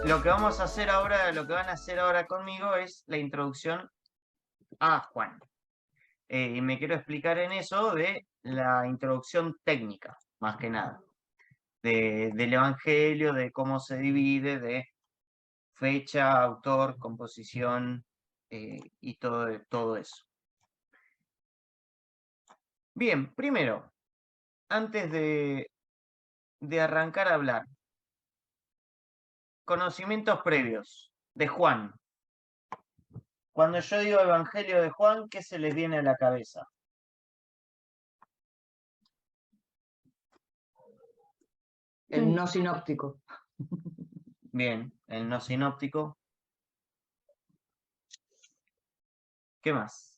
Lo que vamos a hacer ahora, lo que van a hacer ahora conmigo es la introducción a Juan. Y me quiero explicar en eso de la introducción técnica, más que nada. Del Evangelio, de cómo se divide, de fecha, autor, composición y todo eso. Bien, primero, antes de arrancar a hablar, conocimientos previos de Juan. Cuando yo digo Evangelio de Juan, ¿qué se les viene a la cabeza? El no sinóptico. Bien, el no sinóptico. ¿Qué más?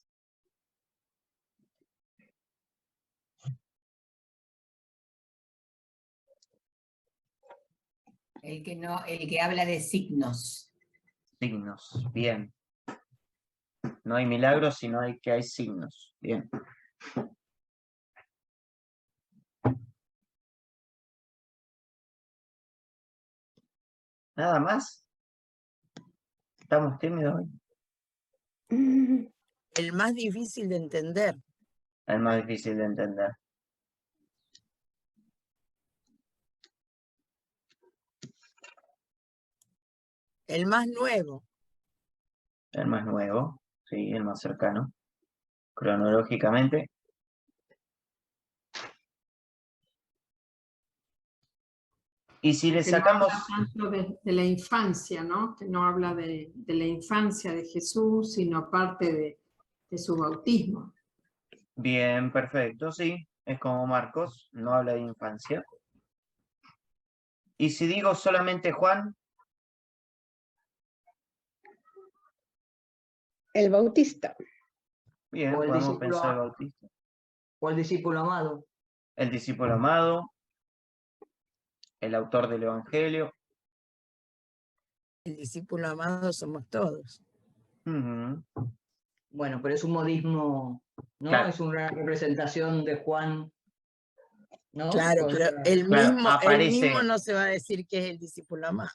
El que habla de signos. Signos, bien. No hay milagros, sino que hay signos. Bien. ¿Nada más? ¿Estamos tímidos hoy? El más difícil de entender. El más difícil de entender. El más nuevo. El más nuevo, sí, el más cercano. Cronológicamente. Y si le sacamos... No habla tanto de la infancia, ¿no? Que no habla de la infancia de Jesús, sino aparte de su bautismo. Bien, perfecto, sí. Es como Marcos, no habla de infancia. Y si digo solamente Juan... El Bautista. Bien, podemos pensar el Bautista. O el discípulo amado. El discípulo amado. El autor del Evangelio. El discípulo amado somos todos. Bueno, pero es un modismo, ¿no? Claro. Es una representación de Juan, ¿no? Claro, pero el mismo no se va a decir que es el discípulo amado.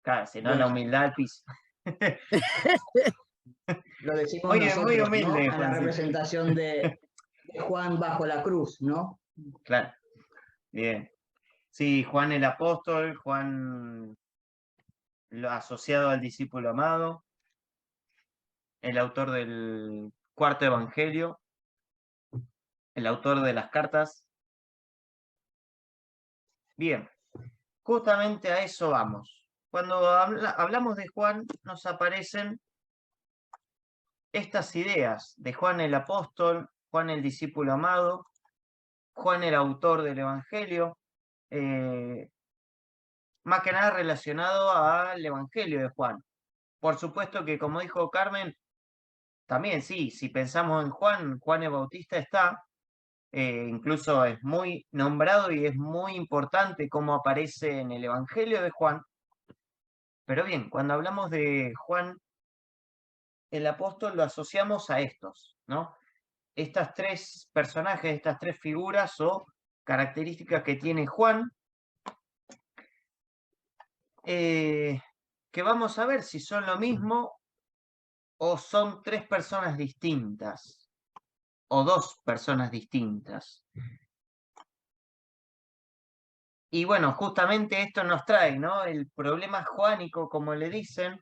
Claro, si no, bueno, la humildad al piso. Lo decimos nosotros, muy humilde, ¿no? La representación de Juan bajo la cruz, ¿no? Claro, bien. Sí, Juan el apóstol, Juan lo asociado al discípulo amado, el autor del cuarto evangelio, el autor de las cartas. Bien, justamente a eso vamos. Cuando hablamos de Juan, nos aparecen estas ideas de Juan el apóstol, Juan el discípulo amado, Juan el autor del evangelio, más que nada relacionado al evangelio de Juan. Por supuesto que, como dijo Carmen, también sí, si pensamos en Juan, Juan el Bautista está, incluso es muy nombrado y es muy importante cómo aparece en el Evangelio de Juan. Pero bien, cuando hablamos de Juan, el apóstol lo asociamos a estos, ¿no? Estas tres personajes, estas tres figuras o características que tiene Juan, que vamos a ver si son lo mismo o son tres personas distintas, o dos personas distintas. Y bueno, justamente esto nos trae, ¿no? El problema juánico, como le dicen,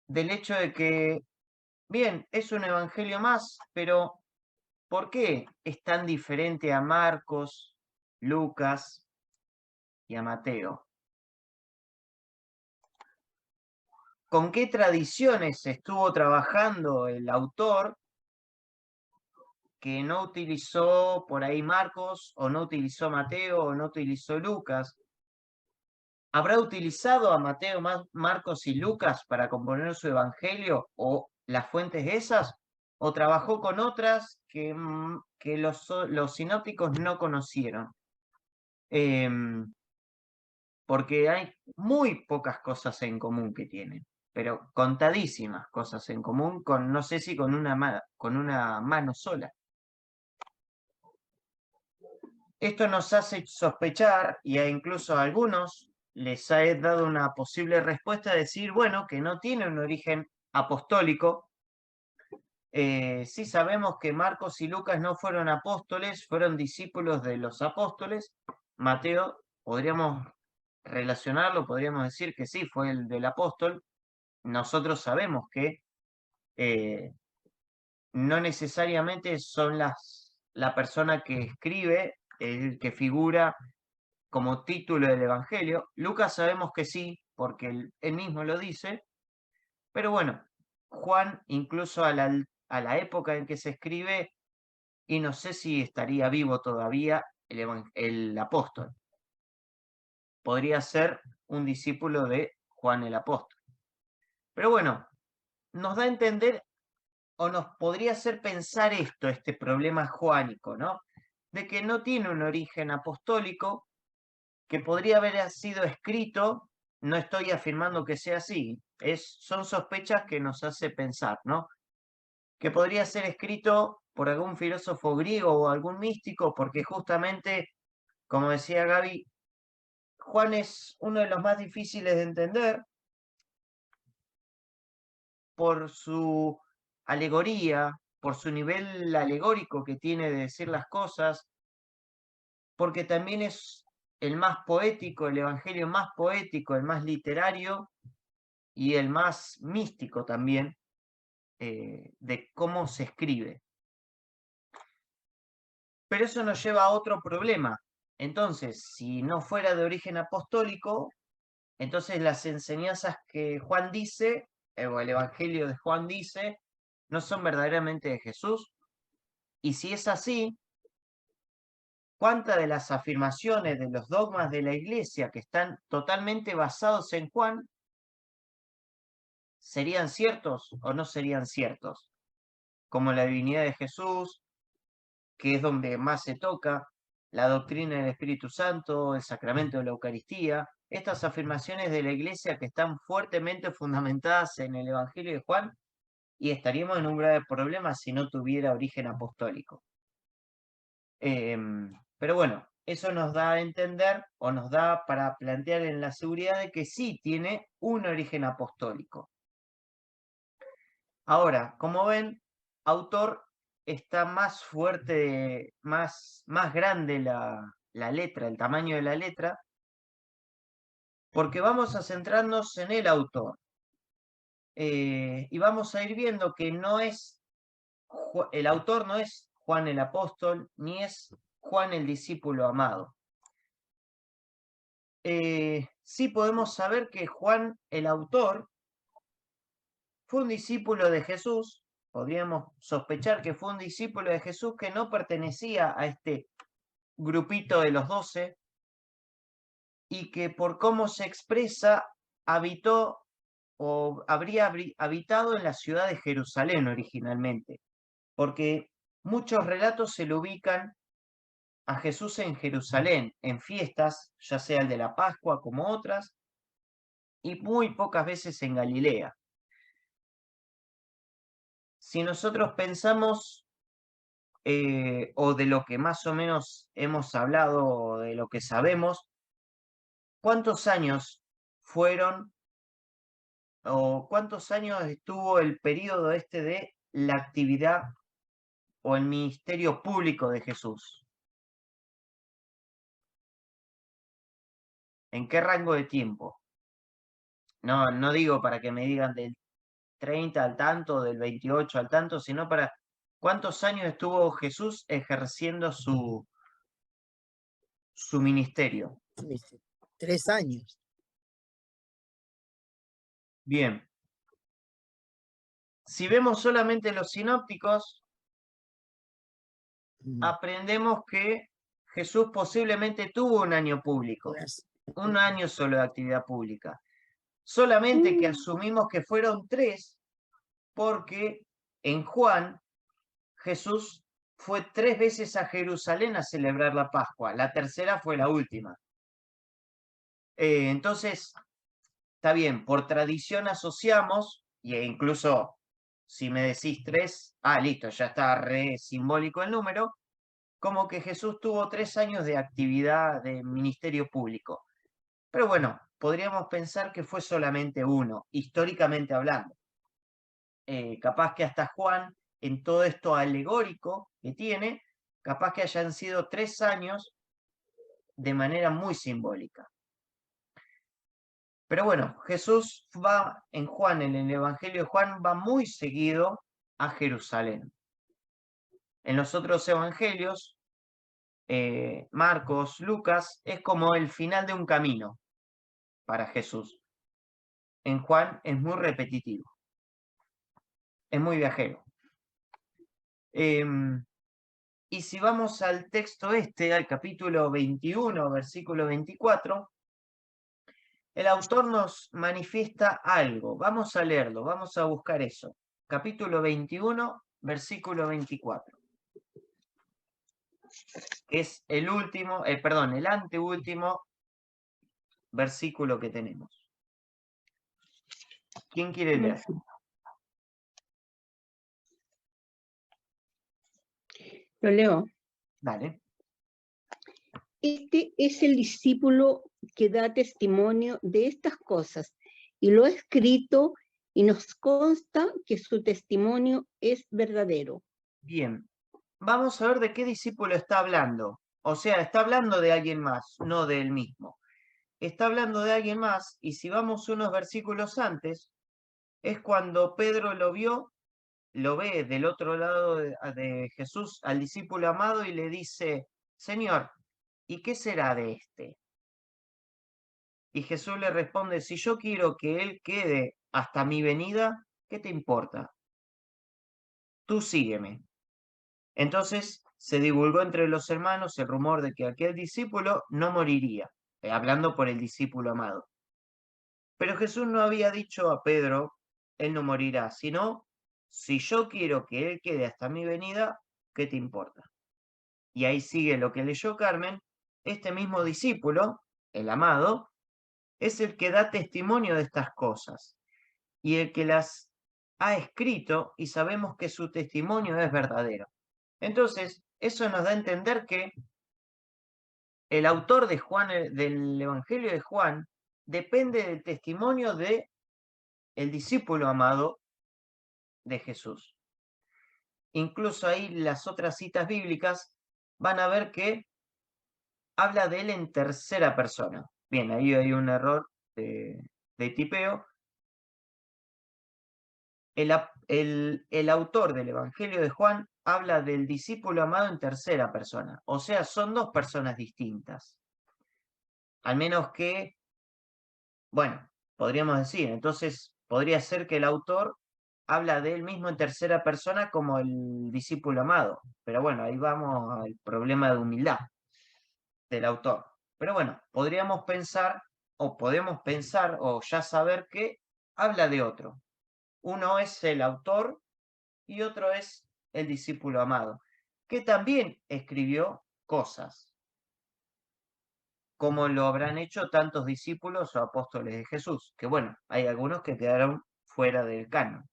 del hecho de que, bien, es un evangelio más, pero ¿por qué es tan diferente a Marcos, Lucas y a Mateo? ¿Con qué tradiciones estuvo trabajando el autor que no utilizó por ahí Marcos, o no utilizó Mateo, o no utilizó Lucas? ¿Habrá utilizado a Mateo, Marcos y Lucas para componer su evangelio, o las fuentes esas? ¿O trabajó con otras que los sinópticos no conocieron? Porque hay muy pocas cosas en común que tienen, pero contadísimas cosas en común, no sé si con una mano sola. Esto nos hace sospechar, y incluso a algunos les ha dado una posible respuesta, decir, bueno, que no tiene un origen apostólico. Sí sabemos que Marcos y Lucas no fueron apóstoles, fueron discípulos de los apóstoles. Mateo, podríamos relacionarlo, podríamos decir que sí, fue el del apóstol. Nosotros sabemos que no necesariamente son la persona que escribe, el que figura como título del Evangelio. Lucas sabemos que sí, porque él mismo lo dice, pero bueno, Juan, incluso a la época en que se escribe, y no sé si estaría vivo todavía el apóstol. Podría ser un discípulo de Juan el apóstol. Pero bueno, nos da a entender, o nos podría hacer pensar esto, este problema juánico, ¿no? De que no tiene un origen apostólico, que podría haber sido escrito, no estoy afirmando que sea así, son sospechas que nos hace pensar, ¿no? Que podría ser escrito por algún filósofo griego o algún místico, porque justamente, como decía Gaby, Juan es uno de los más difíciles de entender por su alegoría, por su nivel alegórico que tiene de decir las cosas, porque también es el más poético, el evangelio más poético, el más literario y el más místico también de cómo se escribe. Pero eso nos lleva a otro problema. Entonces, si no fuera de origen apostólico, entonces las enseñanzas que Juan dice, o el evangelio de Juan dice, no son verdaderamente de Jesús. Y si es así, ¿cuántas de las afirmaciones de los dogmas de la iglesia que están totalmente basados en Juan serían ciertos o no serían ciertos? Como la divinidad de Jesús, que es donde más se toca, la doctrina del Espíritu Santo, el sacramento de la Eucaristía, estas afirmaciones de la iglesia que están fuertemente fundamentadas en el Evangelio de Juan, y estaríamos en un grave problema si no tuviera origen apostólico. Pero bueno, eso nos da a entender, o nos da para plantear en la seguridad de que sí tiene un origen apostólico. Ahora, como ven, autor está más fuerte, más grande la letra, el tamaño de la letra, porque vamos a centrarnos en el autor. Y vamos a ir viendo que el autor no es Juan el apóstol, ni es Juan el discípulo amado. Sí podemos saber que Juan el autor fue un discípulo de Jesús. Podríamos sospechar que fue un discípulo de Jesús que no pertenecía a este grupito de los 12 y que por cómo se expresa habitó o habría habitado en la ciudad de Jerusalén originalmente, porque muchos relatos se lo ubican a Jesús en Jerusalén, en fiestas, ya sea el de la Pascua como otras, y muy pocas veces en Galilea. Si nosotros pensamos, o de lo que más o menos hemos hablado, o de lo que sabemos, ¿cuántos años fueron o cuántos años estuvo el periodo este de la actividad o el ministerio público de Jesús? ¿En qué rango de tiempo? No digo para que me digan del 30 al tanto, del 28 al tanto, sino para cuántos años estuvo Jesús ejerciendo su ministerio. 3 años. Bien. Si vemos solamente los sinópticos, aprendemos que Jesús posiblemente tuvo un año público, un año solo de actividad pública. Solamente que asumimos que fueron 3, porque en Juan Jesús fue 3 veces a Jerusalén a celebrar la Pascua. La tercera fue la última. Entonces, está bien, por tradición asociamos, e incluso si me decís 3, listo, ya está re simbólico el número, como que Jesús tuvo 3 años de actividad de ministerio público. Pero bueno, podríamos pensar que fue solamente uno, históricamente hablando. Capaz que hasta Juan, en todo esto alegórico que tiene, capaz que hayan sido 3 años de manera muy simbólica. Pero bueno, Jesús va en Juan, en el Evangelio de Juan, va muy seguido a Jerusalén. En los otros evangelios, Marcos, Lucas, es como el final de un camino para Jesús. En Juan es muy repetitivo, es muy viajero. Y si vamos al texto al capítulo 21, versículo 24, el autor nos manifiesta algo. Vamos a leerlo, vamos a buscar eso. Capítulo 21, versículo 24. Es el último, el anteúltimo versículo que tenemos. ¿Quién quiere leer? Lo leo. Dale. Este es el discípulo que da testimonio de estas cosas y lo ha escrito y nos consta que su testimonio es verdadero. Bien, vamos a ver de qué discípulo está hablando. O sea, está hablando de alguien más, no de él mismo. Está hablando de alguien más y si vamos unos versículos antes, es cuando Pedro lo ve del otro lado de Jesús al discípulo amado y le dice, Señor, ¿y qué será de este? Y Jesús le responde, si yo quiero que él quede hasta mi venida, ¿qué te importa? Tú sígueme. Entonces se divulgó entre los hermanos el rumor de que aquel discípulo no moriría, hablando por el discípulo amado. Pero Jesús no había dicho a Pedro, él no morirá, sino, si yo quiero que él quede hasta mi venida, ¿qué te importa? Y ahí sigue lo que leyó Carmen, este mismo discípulo, el amado, es el que da testimonio de estas cosas y el que las ha escrito y sabemos que su testimonio es verdadero. Entonces, eso nos da a entender que el autor de Juan, del Evangelio de Juan, depende del testimonio de el discípulo amado de Jesús. Incluso ahí las otras citas bíblicas van a ver que habla de él en tercera persona. Bien, ahí hay un error de tipeo. El autor del Evangelio de Juan habla del discípulo amado en tercera persona. O sea, son dos personas distintas. Al menos que, bueno, podríamos decir, entonces podría ser que el autor habla de él mismo en tercera persona como el discípulo amado. Pero bueno, ahí vamos al problema de humildad del autor. Pero bueno, podríamos pensar, o podemos pensar, o ya saber que habla de otro. Uno es el autor y otro es el discípulo amado, que también escribió cosas, como lo habrán hecho tantos discípulos o apóstoles de Jesús, que bueno, hay algunos que quedaron fuera del canon.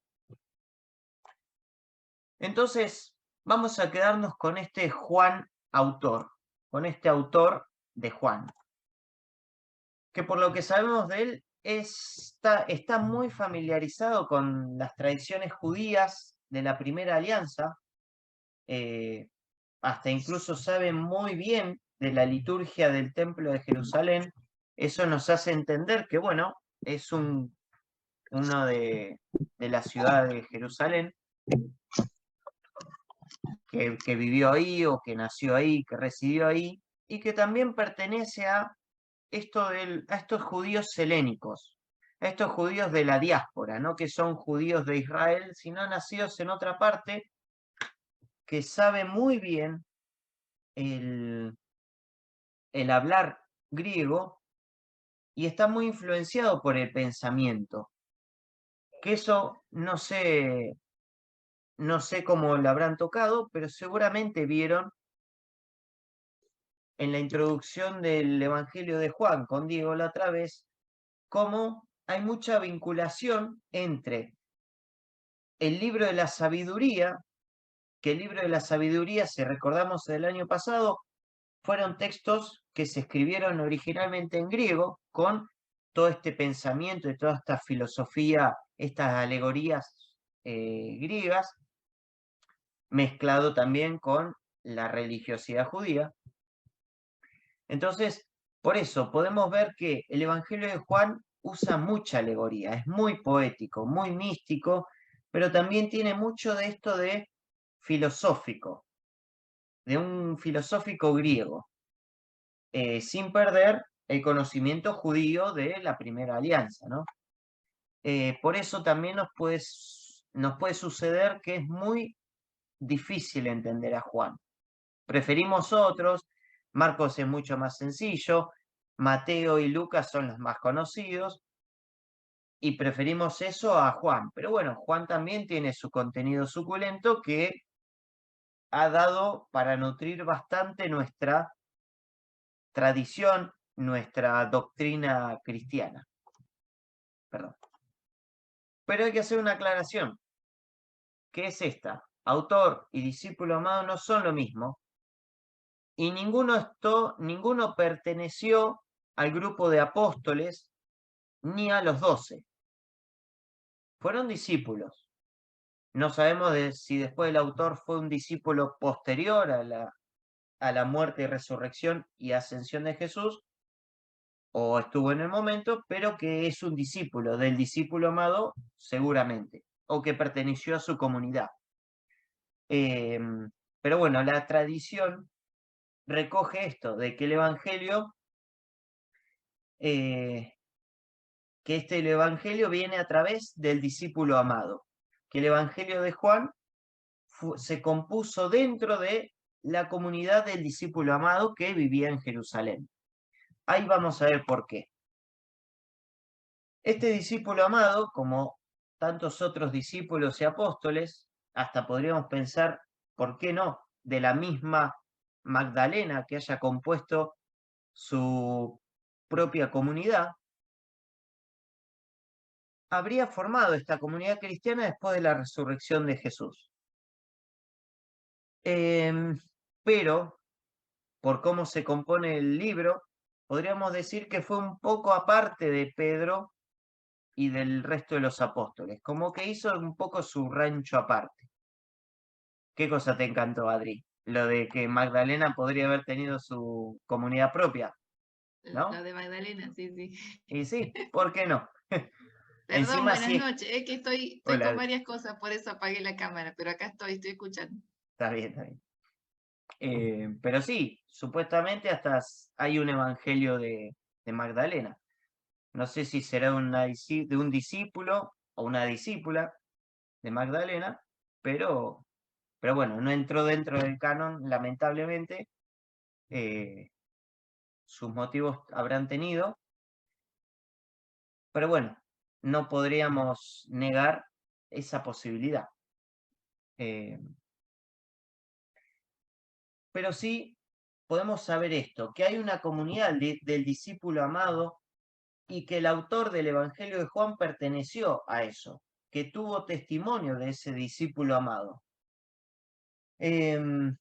Entonces, vamos a quedarnos con este Juan autor, con este autor de Juan, que por lo que sabemos de él está muy familiarizado con las tradiciones judías de la primera alianza, hasta incluso sabe muy bien de la liturgia del Templo de Jerusalén. Eso nos hace entender que, bueno, es uno de la ciudad de Jerusalén, que vivió ahí o que nació ahí, que residió ahí, y que también pertenece a estos judíos helénicos, a estos judíos de la diáspora, no que son judíos de Israel, sino nacidos en otra parte, que sabe muy bien el hablar griego y está muy influenciado por el pensamiento. Que eso no sé cómo lo habrán tocado, pero seguramente vieron en la introducción del Evangelio de Juan con Diego la otra vez, cómo hay mucha vinculación entre el libro de la sabiduría, que el libro de la sabiduría, si recordamos del año pasado, fueron textos que se escribieron originalmente en griego, con todo este pensamiento y toda esta filosofía, estas alegorías griegas, mezclado también con la religiosidad judía. Entonces, por eso podemos ver que el Evangelio de Juan usa mucha alegoría, es muy poético, muy místico, pero también tiene mucho de esto de filosófico, de un filosófico griego, sin perder el conocimiento judío de la primera alianza, ¿no? Por eso también nos puede suceder que es muy difícil entender a Juan. Preferimos otros, Marcos es mucho más sencillo, Mateo y Lucas son los más conocidos, y preferimos eso a Juan. Pero bueno, Juan también tiene su contenido suculento que ha dado para nutrir bastante nuestra tradición, nuestra doctrina cristiana. Perdón. Pero hay que hacer una aclaración. ¿Qué es esta? Autor y discípulo amado no son lo mismo, y ninguno perteneció al grupo de apóstoles ni a los 12. Fueron discípulos. No sabemos si después el autor fue un discípulo posterior a la muerte y resurrección y ascensión de Jesús, o estuvo en el momento, pero que es un discípulo del discípulo amado seguramente, o que perteneció a su comunidad. Pero bueno, la tradición recoge esto, de que el Evangelio, el Evangelio viene a través del discípulo amado, que el Evangelio de Juan se compuso dentro de la comunidad del discípulo amado que vivía en Jerusalén. Ahí vamos a ver por qué. Este discípulo amado, como tantos otros discípulos y apóstoles, hasta podríamos pensar, ¿por qué no?, de la misma Magdalena que haya compuesto su propia comunidad, habría formado esta comunidad cristiana después de la resurrección de Jesús. Pero, por cómo se compone el libro, podríamos decir que fue un poco aparte de Pedro y del resto de los apóstoles, como que hizo un poco su rancho aparte. ¿Qué cosa te encantó, Adri? Lo de que Magdalena podría haber tenido su comunidad propia, ¿no? Lo de Magdalena, sí, sí. Y sí, ¿por qué no? Perdón, Encima, buenas sí. noches. Es que estoy Hola. con varias cosas, por eso apagué la cámara, pero acá estoy escuchando. Está bien, está bien. Pero sí, supuestamente hasta hay un evangelio de Magdalena. No sé si será de un discípulo o una discípula de Magdalena, pero bueno, no entró dentro del canon, lamentablemente. Sus motivos habrán tenido, pero bueno, no podríamos negar esa posibilidad. Pero sí podemos saber esto, que hay una comunidad del discípulo amado y que el autor del Evangelio de Juan perteneció a eso, que tuvo testimonio de ese discípulo amado. Que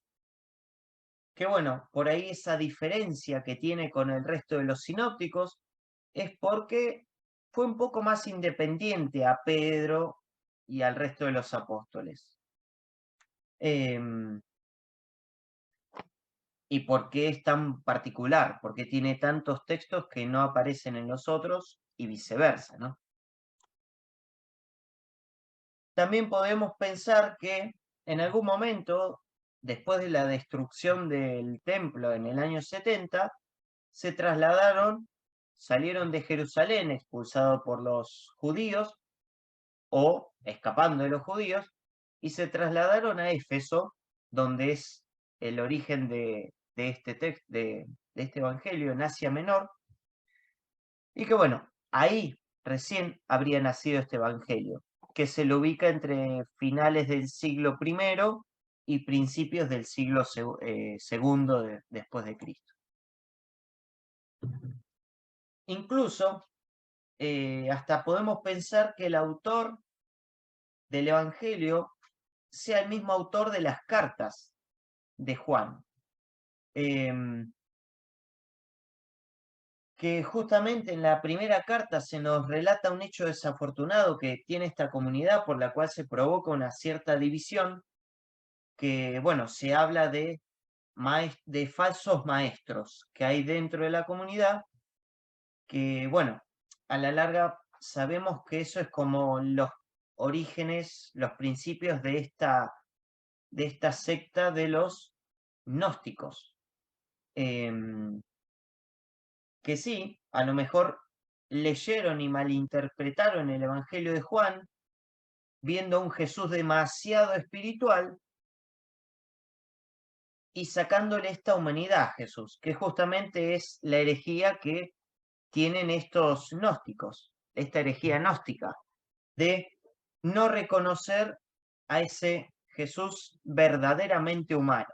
bueno, por ahí esa diferencia que tiene con el resto de los sinópticos es porque fue un poco más independiente a Pedro y al resto de los apóstoles. ¿Y por qué es tan particular? Porque tiene tantos textos que no aparecen en los otros y viceversa, ¿no? También podemos pensar que en algún momento, después de la destrucción del templo en el año 70, se trasladaron, salieron de Jerusalén expulsados por los judíos o escapando de los judíos, y se trasladaron a Éfeso, donde es el origen de este evangelio en Asia Menor, y que bueno, ahí recién habría nacido este evangelio, que se lo ubica entre finales del siglo I y principios del siglo II después de Cristo. Incluso, hasta podemos pensar que el autor del evangelio sea el mismo autor de las cartas de Juan. Que justamente en la primera carta se nos relata un hecho desafortunado que tiene esta comunidad, por la cual se provoca una cierta división, que, bueno, se habla de falsos maestros que hay dentro de la comunidad, que, bueno, a la larga sabemos que eso es como los orígenes, los principios de esta secta de los gnósticos. Que sí, a lo mejor leyeron y malinterpretaron el Evangelio de Juan, viendo a un Jesús demasiado espiritual y sacándole esta humanidad a Jesús, que justamente es la herejía que tienen estos gnósticos, esta herejía gnóstica, de no reconocer a ese Jesús verdaderamente humano.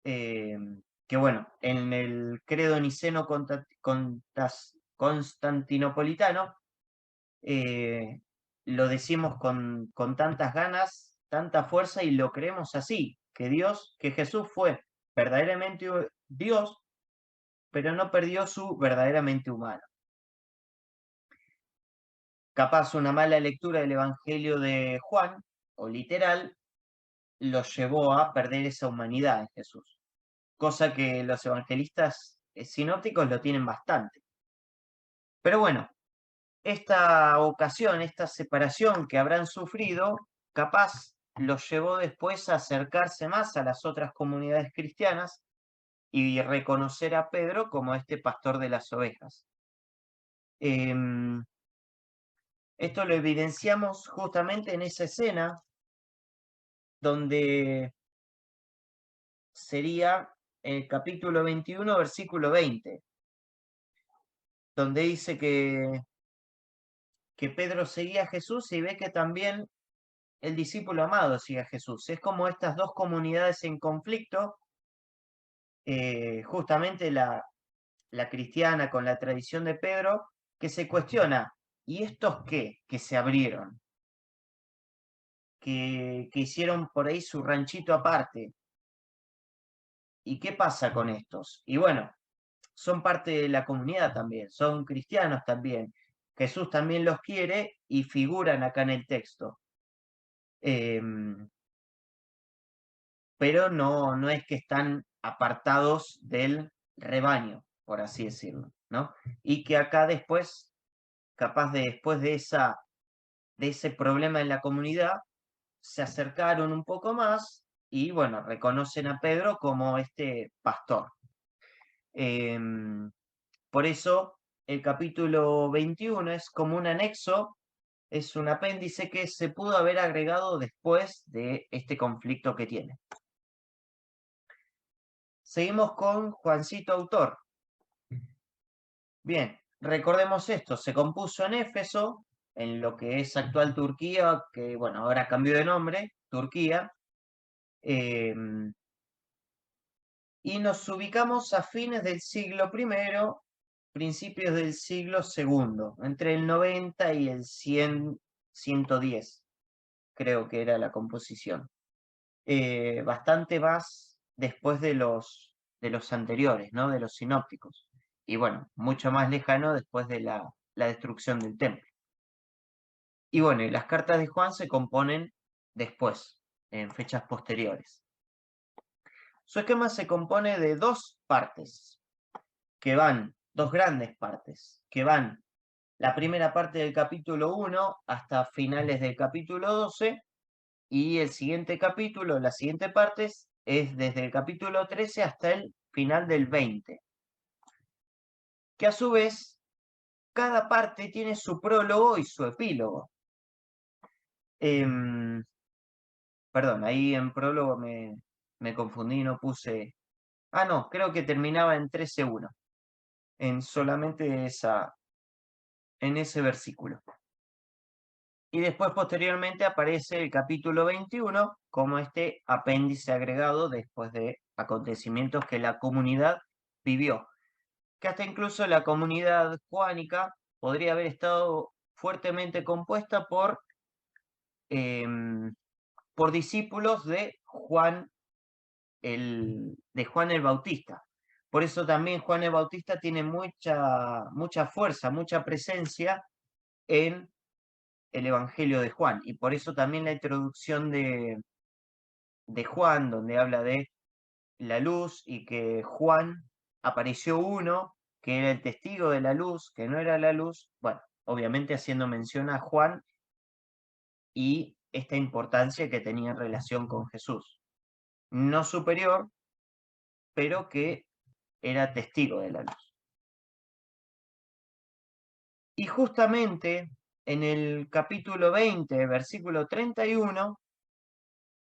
Que bueno, en el credo niceno constantinopolitano lo decimos con tantas ganas, tanta fuerza y lo creemos así, que Jesús fue verdaderamente Dios, pero no perdió su verdaderamente humano. Capaz una mala lectura del Evangelio de Juan, o literal, lo llevó a perder esa humanidad en Jesús. Cosa que los evangelistas sinópticos lo tienen bastante. Pero bueno, esta ocasión, esta separación que habrán sufrido, capaz los llevó después a acercarse más a las otras comunidades cristianas y reconocer a Pedro como este pastor de las ovejas. Esto lo evidenciamos justamente en esa escena donde sería el capítulo 21, versículo 20, donde dice que Pedro seguía a Jesús y ve que también el discípulo amado sigue a Jesús. Es como estas dos comunidades en conflicto, justamente la cristiana con la tradición de Pedro, que se cuestiona, ¿y estos qué? Que se abrieron, que hicieron por ahí su ranchito aparte. ¿Y qué pasa con estos? Y bueno, son parte de la comunidad también, son cristianos también. Jesús también los quiere y figuran acá en el texto. Pero no es que están apartados del rebaño, por así decirlo, ¿no? Y que acá después, capaz de después de ese problema en la comunidad, se acercaron un poco más y, bueno, reconocen a Pedro como este pastor. Por eso el capítulo 21 es como un anexo, es un apéndice que se pudo haber agregado después de este conflicto que tiene. Seguimos con Juancito autor. Bien, recordemos esto, se compuso en Éfeso, en lo que es actual Turquía, que bueno, ahora cambió de nombre, Turquía, y nos ubicamos a fines del siglo I, principios del siglo II, entre el 90 y el 110, creo que era la composición. Bastante más después de los anteriores, ¿no? De los sinópticos. Y bueno, mucho más lejano después de la destrucción del templo. Y bueno, y las cartas de Juan se componen después, en fechas posteriores. Su esquema se compone de dos partes, dos grandes partes, que van la primera parte del capítulo 1 hasta finales del capítulo 12, y el siguiente capítulo, las siguientes partes, es desde el capítulo 13 hasta el final del 20. Que a su vez, cada parte tiene su prólogo y su epílogo. Perdón, ahí en prólogo me confundí, no puse... Ah, no, creo que terminaba en 13:1. En solamente en ese versículo. Y después, posteriormente, aparece el capítulo 21 como este apéndice agregado después de acontecimientos que la comunidad vivió. Que hasta incluso la comunidad juánica podría haber estado fuertemente compuesta por por discípulos de Juan el Bautista. Por eso también Juan el Bautista tiene mucha fuerza, mucha presencia en el Evangelio de Juan. Y por eso también la introducción de Juan, donde habla de la luz y que Juan apareció uno que era el testigo de la luz, que no era la luz, bueno, obviamente haciendo mención a Juan y esta importancia que tenía en relación con Jesús. No superior, pero que era testigo de la luz. Y justamente en el capítulo 20, versículo 31,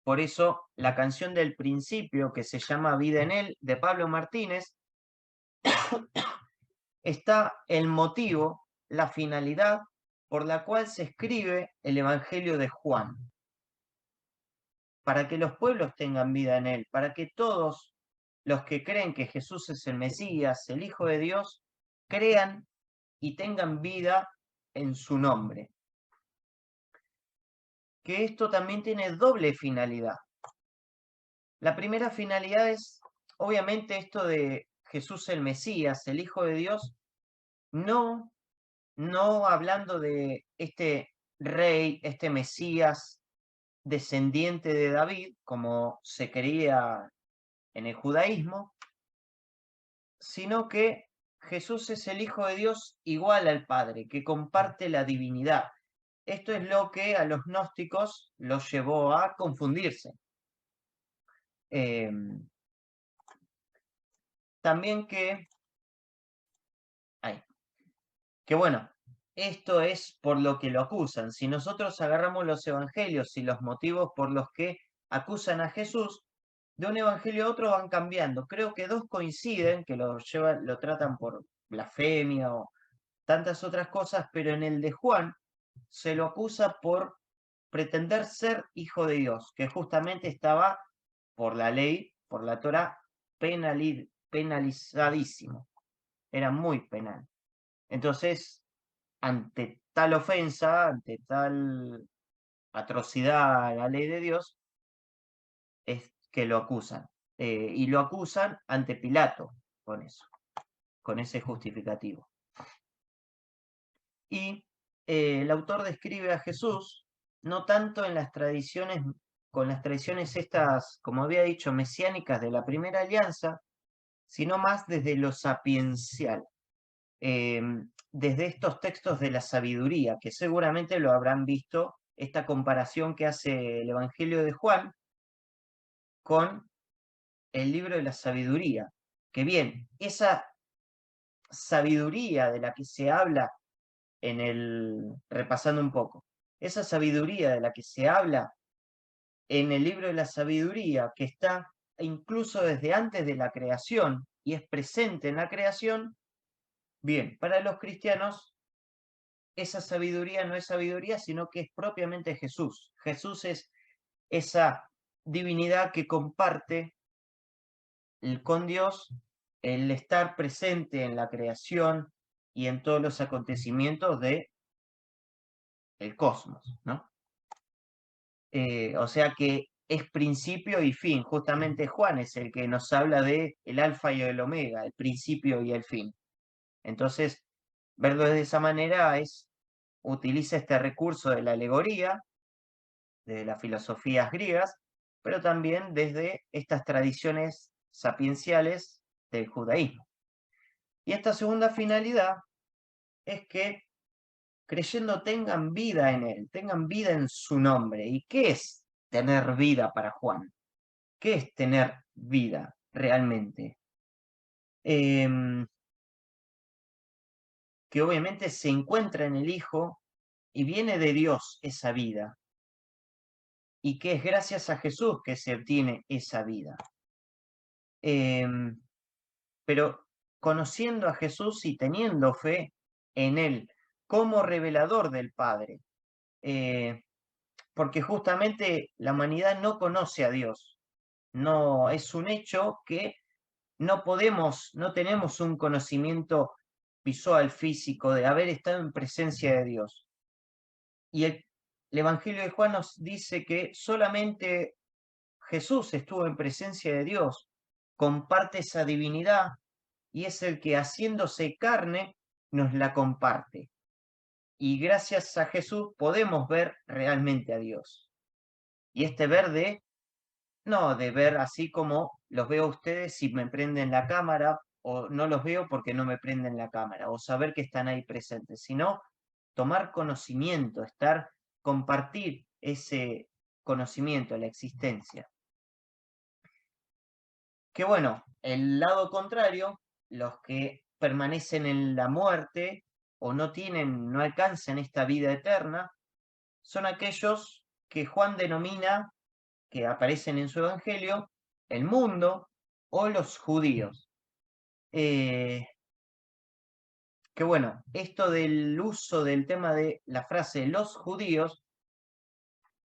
por eso la canción del principio que se llama Vida en Él, de Pablo Martínez, está el motivo, la finalidad por la cual se escribe el Evangelio de Juan. Para que los pueblos tengan vida en Él, para que todos los que creen que Jesús es el Mesías, el Hijo de Dios, crean y tengan vida en su nombre. Que esto también tiene doble finalidad. La primera finalidad es, obviamente, esto de Jesús el Mesías, el Hijo de Dios, no hablando de este rey, este Mesías descendiente de David, como se creía en el judaísmo, sino que Jesús es el Hijo de Dios igual al Padre, que comparte la divinidad. Esto es lo que a los gnósticos los llevó a confundirse. También que bueno, esto es por lo que lo acusan. Si nosotros agarramos los evangelios y los motivos por los que acusan a Jesús, de un evangelio a otro van cambiando. Creo que dos coinciden, que lo tratan por blasfemia o tantas otras cosas, pero en el de Juan se lo acusa por pretender ser hijo de Dios, que justamente estaba por la ley, por la Torá, penalizadísimo. Era muy penal. Entonces, ante tal ofensa, ante tal atrocidad a la ley de Dios, es que lo acusan. Y lo acusan ante Pilato con eso, con ese justificativo. Y el autor describe a Jesús no tanto en las tradiciones, con las tradiciones estas, como había dicho, mesiánicas de la primera alianza, sino más desde lo sapiencial. Desde estos textos de la sabiduría, que seguramente lo habrán visto, esta comparación que hace el Evangelio de Juan con el libro de la sabiduría. Que bien, esa sabiduría de la que se habla repasando un poco, esa sabiduría de la que se habla en el libro de la sabiduría, que está incluso desde antes de la creación y es presente en la creación, bien, para los cristianos esa sabiduría no es sabiduría, sino que es propiamente Jesús. Jesús es esa divinidad que comparte con Dios el estar presente en la creación y en todos los acontecimientos del cosmos, ¿no? O sea que es principio y fin. Justamente Juan es el que nos habla de el alfa y el omega, el principio y el fin. Entonces, verlo de esa manera utiliza este recurso de la alegoría, de las filosofías griegas, pero también desde estas tradiciones sapienciales del judaísmo. Y esta segunda finalidad es que creyendo tengan vida en Él, tengan vida en su nombre. ¿Y qué es tener vida para Juan? ¿Qué es tener vida realmente? Que obviamente se encuentra en el Hijo y viene de Dios esa vida. Y que es gracias a Jesús que se obtiene esa vida. Pero conociendo a Jesús y teniendo fe en Él como revelador del Padre. Porque justamente la humanidad no conoce a Dios. No, es un hecho que no tenemos un conocimiento visual, físico, de haber estado en presencia de Dios. Y el Evangelio de Juan nos dice que solamente Jesús estuvo en presencia de Dios, comparte esa divinidad y es el que haciéndose carne nos la comparte. Y gracias a Jesús podemos ver realmente a Dios. Y este ver no de ver así como los veo a ustedes si me prenden la cámara, o no los veo porque no me prenden la cámara, o saber que están ahí presentes, sino tomar conocimiento, compartir ese conocimiento, la existencia. Que bueno, el lado contrario, los que permanecen en la muerte o no alcanzan esta vida eterna, son aquellos que Juan denomina, que aparecen en su evangelio, el mundo o los judíos. Que bueno, esto del uso del tema de la frase los judíos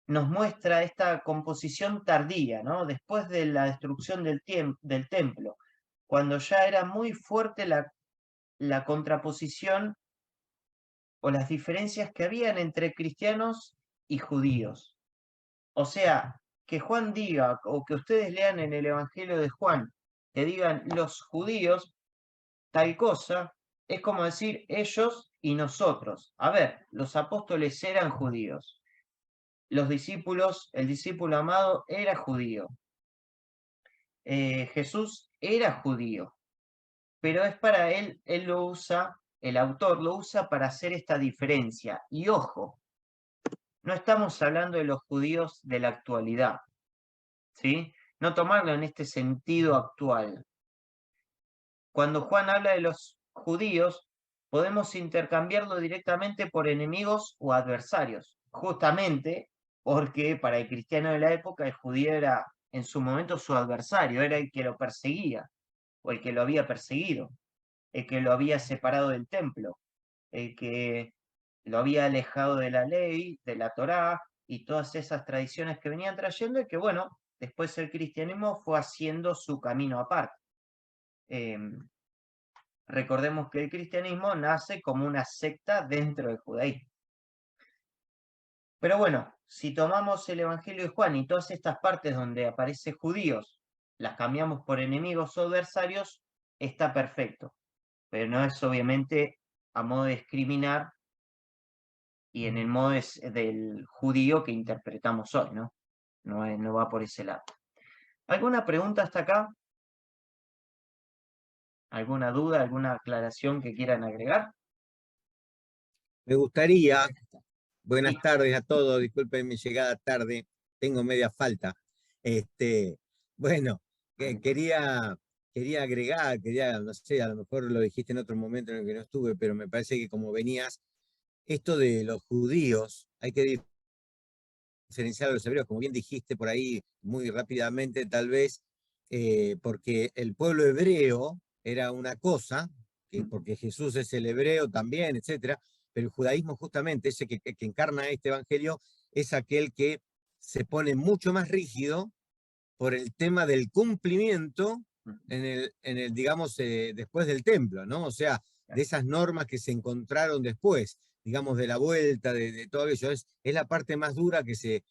nos muestra esta composición tardía, ¿no? Después de la destrucción del templo, cuando ya era muy fuerte la contraposición o las diferencias que habían entre cristianos y judíos. O sea, que Juan diga, o que ustedes lean en el Evangelio de Juan, que digan los judíos, tal cosa, es como decir ellos y nosotros. A ver, los apóstoles eran judíos. Los discípulos, el discípulo amado era judío. Jesús era judío. Pero es para él lo usa, el autor lo usa para hacer esta diferencia. Y ojo, no estamos hablando de los judíos de la actualidad, ¿sí? No tomarlo en este sentido actual. Cuando Juan habla de los judíos, podemos intercambiarlo directamente por enemigos o adversarios, justamente porque para el cristiano de la época el judío era en su momento su adversario, era el que lo perseguía o el que lo había perseguido, el que lo había separado del templo, el que lo había alejado de la ley, de la Torá y todas esas tradiciones que venían trayendo y que bueno, después el cristianismo fue haciendo su camino aparte. Recordemos que el cristianismo nace como una secta dentro del judaísmo. Pero bueno, si tomamos el Evangelio de Juan y todas estas partes donde aparece judíos, las cambiamos por enemigos o adversarios, está perfecto. Pero no es obviamente a modo de discriminar y en el modo del judío que interpretamos hoy, ¿no? No va por ese lado. ¿Alguna pregunta hasta acá? ¿Alguna duda, alguna aclaración que quieran agregar? Me gustaría, buenas tardes a todos, disculpen mi llegada tarde, tengo media falta. Bueno, quería agregar, no sé, a lo mejor lo dijiste en otro momento en el que no estuve, pero me parece que como venías, esto de los judíos, hay que diferenciar a los hebreos, como bien dijiste por ahí muy rápidamente, tal vez, porque el pueblo hebreo era una cosa, porque Jesús es el hebreo también, etcétera, pero el judaísmo justamente, ese que encarna este evangelio, es aquel que se pone mucho más rígido por el tema del cumplimiento en el digamos, después del templo, ¿no? O sea, de esas normas que se encontraron después, digamos, de la vuelta, de todo aquello, es la parte más dura que se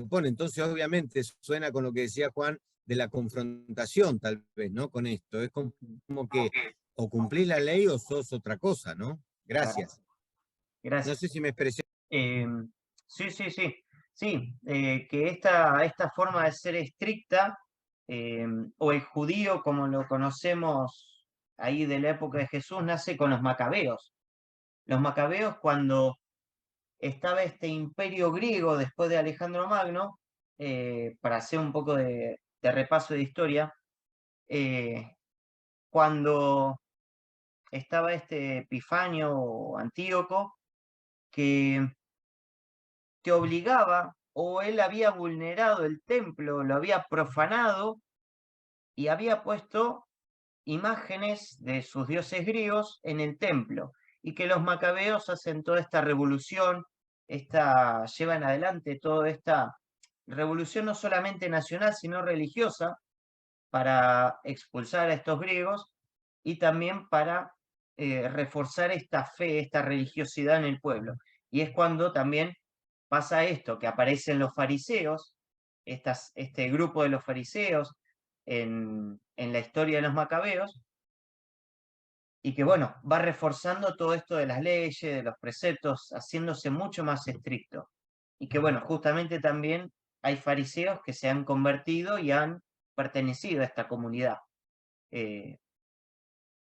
pone. Entonces, obviamente, suena con lo que decía Juan, de la confrontación, tal vez, ¿no? Con esto. Es como que o cumplís la ley o sos otra cosa, ¿no? Gracias. Gracias. No sé si me expresé. Sí. Sí, que esta forma de ser estricta, o el judío como lo conocemos ahí de la época de Jesús, nace con los macabeos. Los macabeos, cuando estaba este imperio griego después de Alejandro Magno, para hacer un poco de repaso de historia, cuando estaba este Epifanio o Antíoco, que obligaba, o él había vulnerado el templo, lo había profanado y había puesto imágenes de sus dioses griegos en el templo, y que los macabeos hacen toda esta revolución, llevan adelante toda esta revolución no solamente nacional, sino religiosa, para expulsar a estos griegos y también para reforzar esta fe, esta religiosidad en el pueblo. Y es cuando también pasa esto, que aparecen los fariseos, este grupo de los fariseos en la historia de los macabeos, y que bueno, va reforzando todo esto de las leyes, de los preceptos, haciéndose mucho más estricto. Y que bueno, justamente también hay fariseos que se han convertido y han pertenecido a esta comunidad.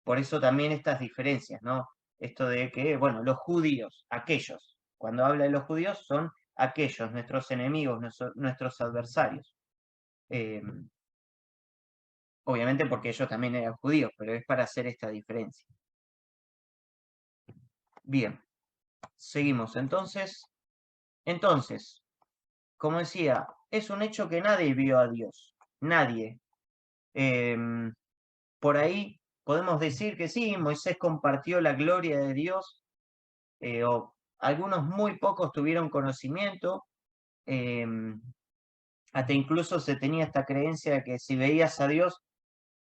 Por eso también estas diferencias, ¿no? Esto de que, bueno, los judíos, aquellos, cuando habla de los judíos, son aquellos, nuestros enemigos, nuestros adversarios. Obviamente porque ellos también eran judíos, pero es para hacer esta diferencia. Bien, seguimos. Entonces, como decía, es un hecho que nadie vio a Dios. Nadie. Por ahí podemos decir que sí, Moisés compartió la gloria de Dios, o algunos muy pocos tuvieron conocimiento, hasta incluso se tenía esta creencia de que si veías a Dios,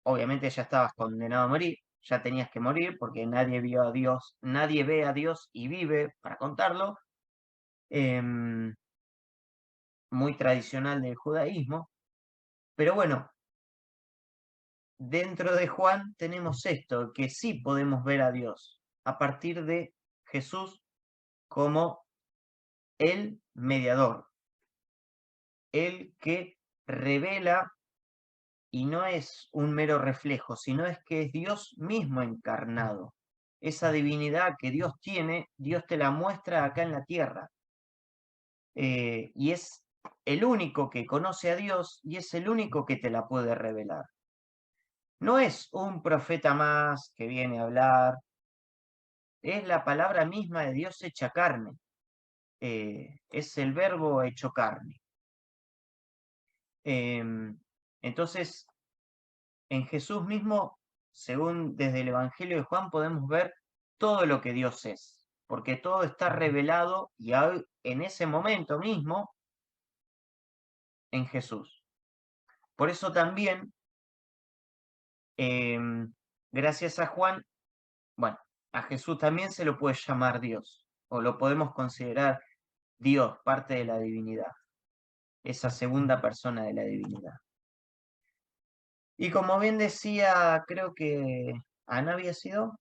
obviamente ya estabas condenado a morir, ya tenías que morir porque nadie vio a Dios, nadie ve a Dios y vive para contarlo. Muy tradicional del judaísmo. Pero bueno, dentro de Juan tenemos esto, que sí podemos ver a Dios a partir de Jesús como el mediador, el que revela, y no es un mero reflejo, sino es que es Dios mismo encarnado. Esa divinidad que Dios tiene, Dios te la muestra acá en la tierra. Y es el único que conoce a Dios y es el único que te la puede revelar. No es un profeta más que viene a hablar, es la palabra misma de Dios hecha carne. Es el verbo hecho carne. Entonces, en Jesús mismo, según desde el Evangelio de Juan, podemos ver todo lo que Dios es, porque todo está revelado y en ese momento mismo en Jesús. Por eso también, gracias a Juan, bueno, a Jesús también se lo puede llamar Dios, o lo podemos considerar Dios, parte de la divinidad, esa segunda persona de la divinidad. Y como bien decía, creo que Ana había sido,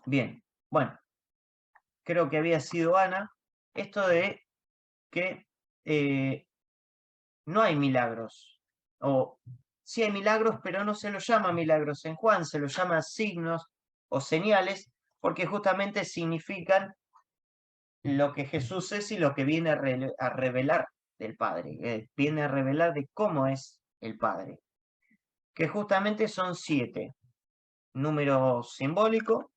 Bien, bueno, creo que había sido Ana, esto de que no hay milagros, o sí hay milagros, pero no se los llama milagros en Juan, se los llama signos o señales, porque justamente significan lo que Jesús es y lo que viene a revelar del Padre, viene a revelar de cómo es el Padre, que justamente son 7, número simbólico,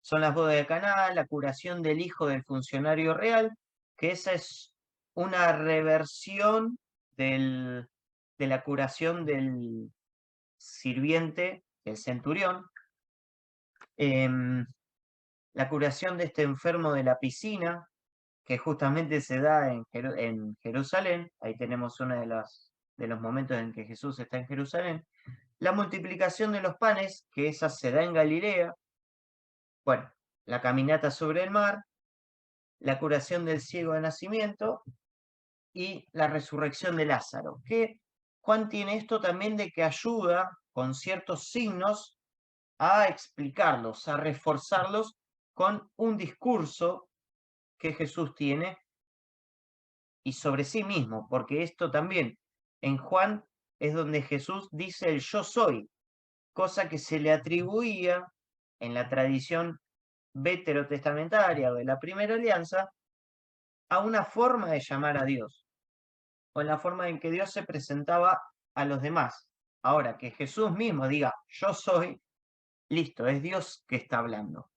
son las bodas de Caná, la curación del hijo del funcionario real, que esa es una reversión de la curación del sirviente, el centurión, la curación de este enfermo de la piscina, que justamente se da en Jerusalén, ahí tenemos uno de los momentos en que Jesús está en Jerusalén, la multiplicación de los panes, que esa se da en Galilea, bueno, la caminata sobre el mar, la curación del ciego de nacimiento y la resurrección de Lázaro, que Juan tiene esto también de que ayuda con ciertos signos a explicarlos, a reforzarlos con un discurso que Jesús tiene y sobre sí mismo, porque esto también en Juan es donde Jesús dice el yo soy, cosa que se le atribuía en la tradición veterotestamentaria o de la primera alianza a una forma de llamar a Dios, o en la forma en que Dios se presentaba a los demás. Ahora, que Jesús mismo diga, yo soy, listo, es Dios que está hablando.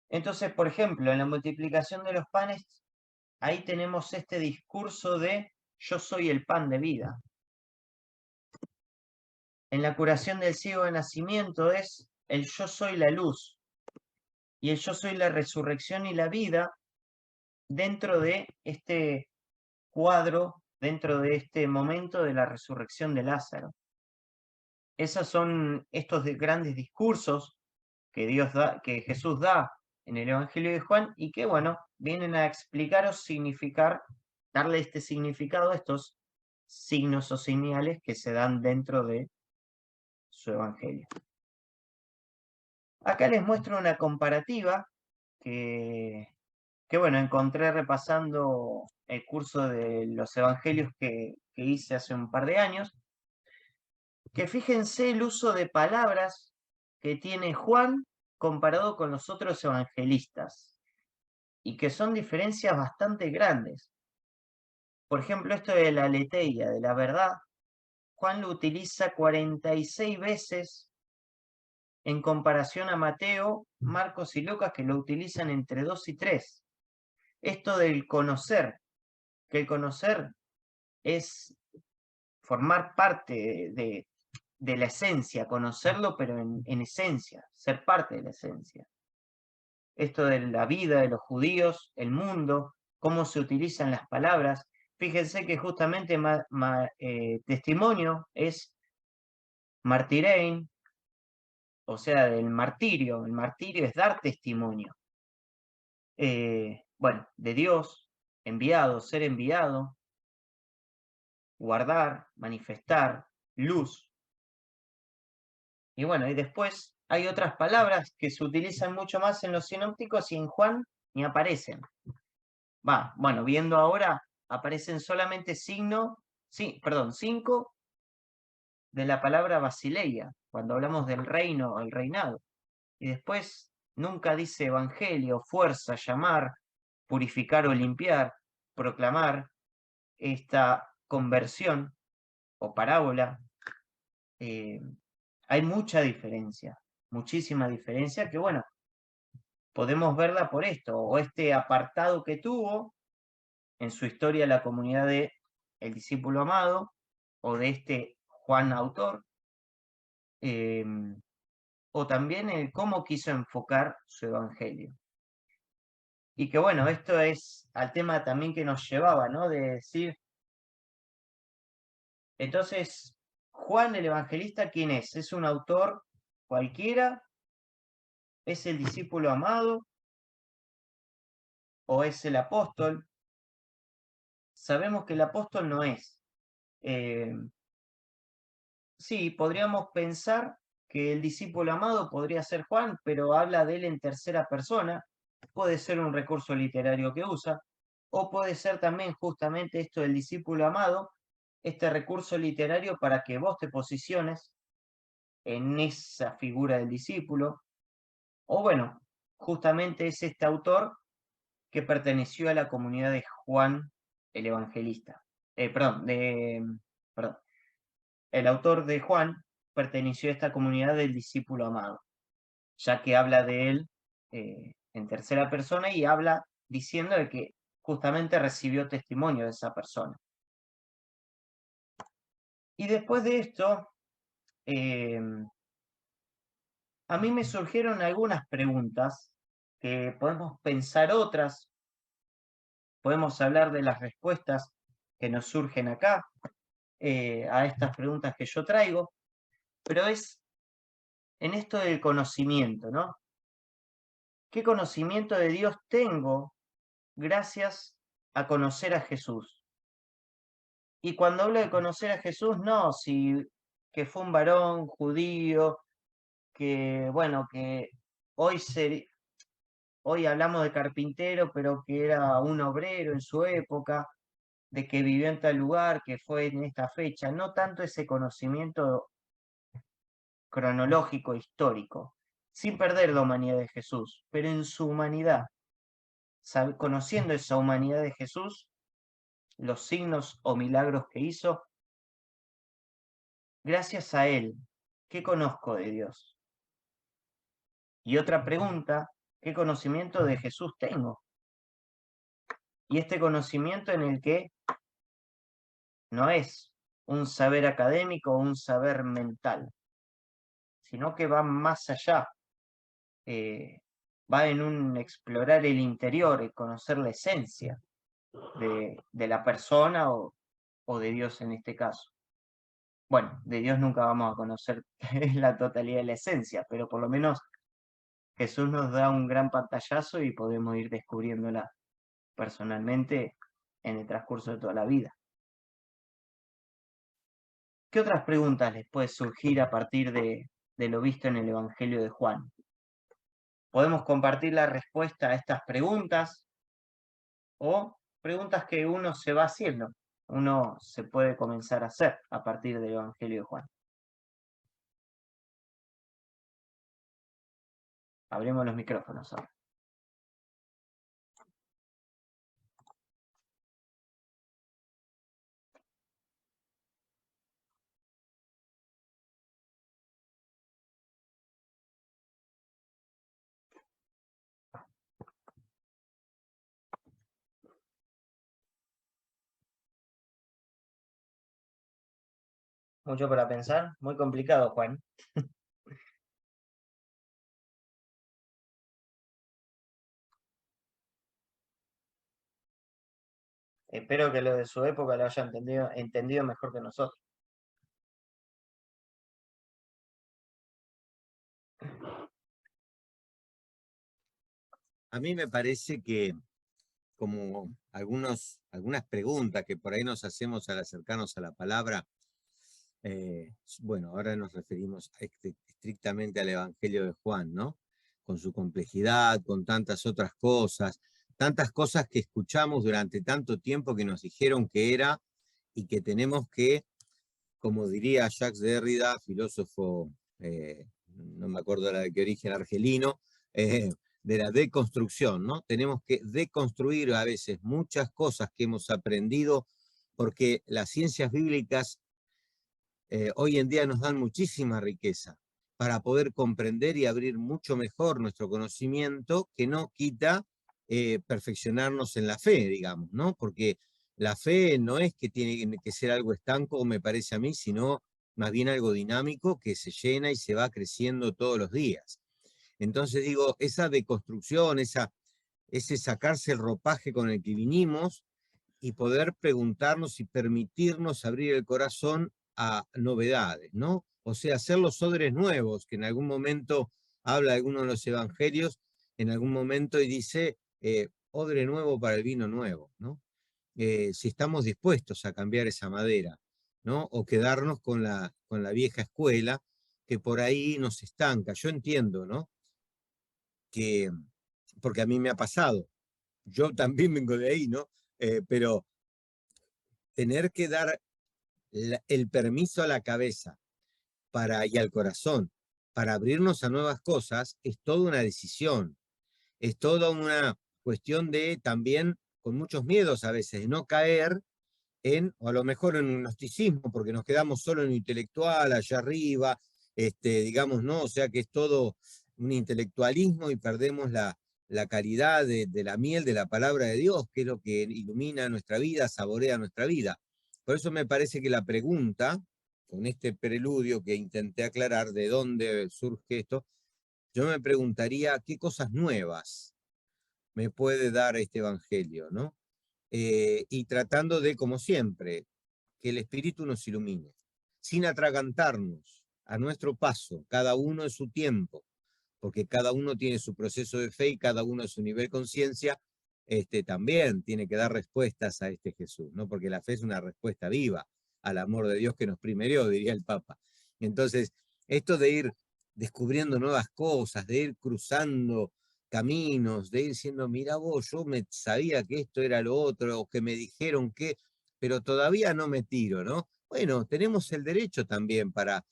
Entonces, por ejemplo, en la multiplicación de los panes, ahí tenemos este discurso de yo soy el pan de vida. En la curación del ciego de nacimiento es el yo soy la luz. Y el yo soy la resurrección y la vida dentro de este cuadro, dentro de este momento de la resurrección de Lázaro. esos son estos grandes discursos que Jesús da en el Evangelio de Juan y que, bueno, vienen a explicar o significar, darle este significado a estos signos o señales que se dan dentro de su Evangelio. Acá les muestro una comparativa que bueno, encontré repasando el curso de los Evangelios que hice hace un par de años, que fíjense el uso de palabras que tiene Juan comparado con los otros evangelistas, y que son diferencias bastante grandes. Por ejemplo, esto de la aletheia, de la verdad, Juan lo utiliza 46 veces en comparación a Mateo, Marcos y Lucas, que lo utilizan entre 2 y 3. Esto del conocer, que el conocer es formar parte de la esencia, conocerlo, pero en esencia, ser parte de la esencia. Esto de la vida de los judíos, el mundo, cómo se utilizan las palabras. Fíjense que justamente testimonio es martirein, o sea, del martirio. El martirio es dar testimonio. Bueno, de Dios, enviado, ser enviado, guardar, manifestar, luz. Y bueno, y después hay otras palabras que se utilizan mucho más en los sinópticos y en Juan ni aparecen. Bueno, viendo ahora, aparecen solamente 5 de la palabra basileia, cuando hablamos del reino o el reinado. Y después nunca dice evangelio, fuerza, llamar, purificar o limpiar, proclamar, esta conversión o parábola. Hay mucha diferencia, muchísima diferencia, que bueno, podemos verla por esto, o este apartado que tuvo en su historia la comunidad de el discípulo amado, o de este Juan autor, o también el cómo quiso enfocar su evangelio. Y que bueno, esto es al tema también que nos llevaba, ¿no? De decir, entonces, Juan el evangelista, ¿quién es? ¿Es un autor cualquiera? ¿Es el discípulo amado? ¿O es el apóstol? Sabemos que el apóstol no es. Sí, podríamos pensar que el discípulo amado podría ser Juan, pero habla de él en tercera persona. Puede ser un recurso literario que usa, o puede ser también justamente esto del discípulo amado, este recurso literario para que vos te posiciones en esa figura del discípulo. O bueno, justamente es este autor que perteneció a la comunidad de Juan el Evangelista. El autor de Juan perteneció a esta comunidad del discípulo amado, ya que habla de él en tercera persona y habla diciendo de que justamente recibió testimonio de esa persona. Y después de esto, a mí me surgieron algunas preguntas, que podemos pensar otras, podemos hablar de las respuestas que nos surgen acá, a estas preguntas que yo traigo, pero es en esto del conocimiento, ¿no? ¿Qué conocimiento de Dios tengo gracias a conocer a Jesús? Y cuando hablo de conocer a Jesús, no, que fue un varón judío, que bueno, que hoy hablamos de carpintero, pero que era un obrero en su época, de que vivió en tal lugar, que fue en esta fecha, no tanto ese conocimiento cronológico, histórico, sin perder la humanidad de Jesús, pero en su humanidad, conociendo esa humanidad de Jesús, los signos o milagros que hizo, gracias a él, ¿qué conozco de Dios? Y otra pregunta, ¿qué conocimiento de Jesús tengo? Y este conocimiento en el que no es un saber académico o un saber mental, sino que va más allá, va en un explorar el interior y conocer la esencia de la persona o de Dios en este caso. bueno, de Dios nunca vamos a conocer la totalidad de la esencia, pero por lo menos Jesús nos da un gran pantallazo y podemos ir descubriéndola personalmente en el transcurso de toda la vida. ¿Qué otras preguntas les puede surgir a partir de lo visto en el Evangelio de Juan? Podemos compartir la respuesta a estas preguntas o preguntas que uno se va haciendo, uno se puede comenzar a hacer a partir del Evangelio de Juan. Abrimos los micrófonos ahora. Mucho para pensar, muy complicado, Juan. Espero que lo de su época lo haya entendido mejor que nosotros. A mí me parece que como algunas preguntas que por ahí nos hacemos al acercarnos a la palabra, bueno, ahora nos referimos estrictamente al Evangelio de Juan, ¿no? Con su complejidad, con tantas otras cosas que escuchamos durante tanto tiempo que nos dijeron que era y que tenemos que, como diría Jacques Derrida, filósofo, no me acuerdo de qué origen, argelino, de la deconstrucción, ¿no? Tenemos que deconstruir a veces muchas cosas que hemos aprendido porque las ciencias bíblicas hoy en día nos dan muchísima riqueza para poder comprender y abrir mucho mejor nuestro conocimiento, que no quita perfeccionarnos en la fe, digamos, ¿no? Porque la fe no es que tiene que ser algo estanco, me parece a mí, sino más bien algo dinámico que se llena y se va creciendo todos los días. Entonces digo, esa deconstrucción, ese sacarse el ropaje con el que vinimos y poder preguntarnos y permitirnos abrir el corazón a novedades, ¿no? O sea, hacer los odres nuevos, que en algún momento habla alguno de los evangelios, en algún momento y dice, odre nuevo para el vino nuevo, ¿no? Si estamos dispuestos a cambiar esa madera, ¿no? O quedarnos con la vieja escuela, que por ahí nos estanca. Yo entiendo, ¿no? Porque a mí me ha pasado. Yo también vengo de ahí, ¿no? Pero tener que dar el permiso a la cabeza y al corazón para abrirnos a nuevas cosas es toda una decisión, es toda una cuestión de también, con muchos miedos a veces, de no caer o a lo mejor en un gnosticismo, porque nos quedamos solo en lo intelectual, allá arriba, digamos, ¿no? O sea que es todo un intelectualismo y perdemos la calidad de la miel de la palabra de Dios, que es lo que ilumina nuestra vida, saborea nuestra vida. Por eso me parece que la pregunta, con este preludio que intenté aclarar de dónde surge esto, yo me preguntaría qué cosas nuevas me puede dar este evangelio, ¿no? Y tratando de, como siempre, que el Espíritu nos ilumine, sin atragantarnos a nuestro paso, cada uno en su tiempo, porque cada uno tiene su proceso de fe y cada uno a su nivel de conciencia, también tiene que dar respuestas a este Jesús, ¿no? Porque la fe es una respuesta viva al amor de Dios que nos primerió, diría el Papa. Entonces, esto de ir descubriendo nuevas cosas, de ir cruzando caminos, de ir diciendo, mira vos, yo me sabía que esto era lo otro, o que me dijeron que, pero todavía no me tiro, ¿no? Bueno, tenemos el derecho también para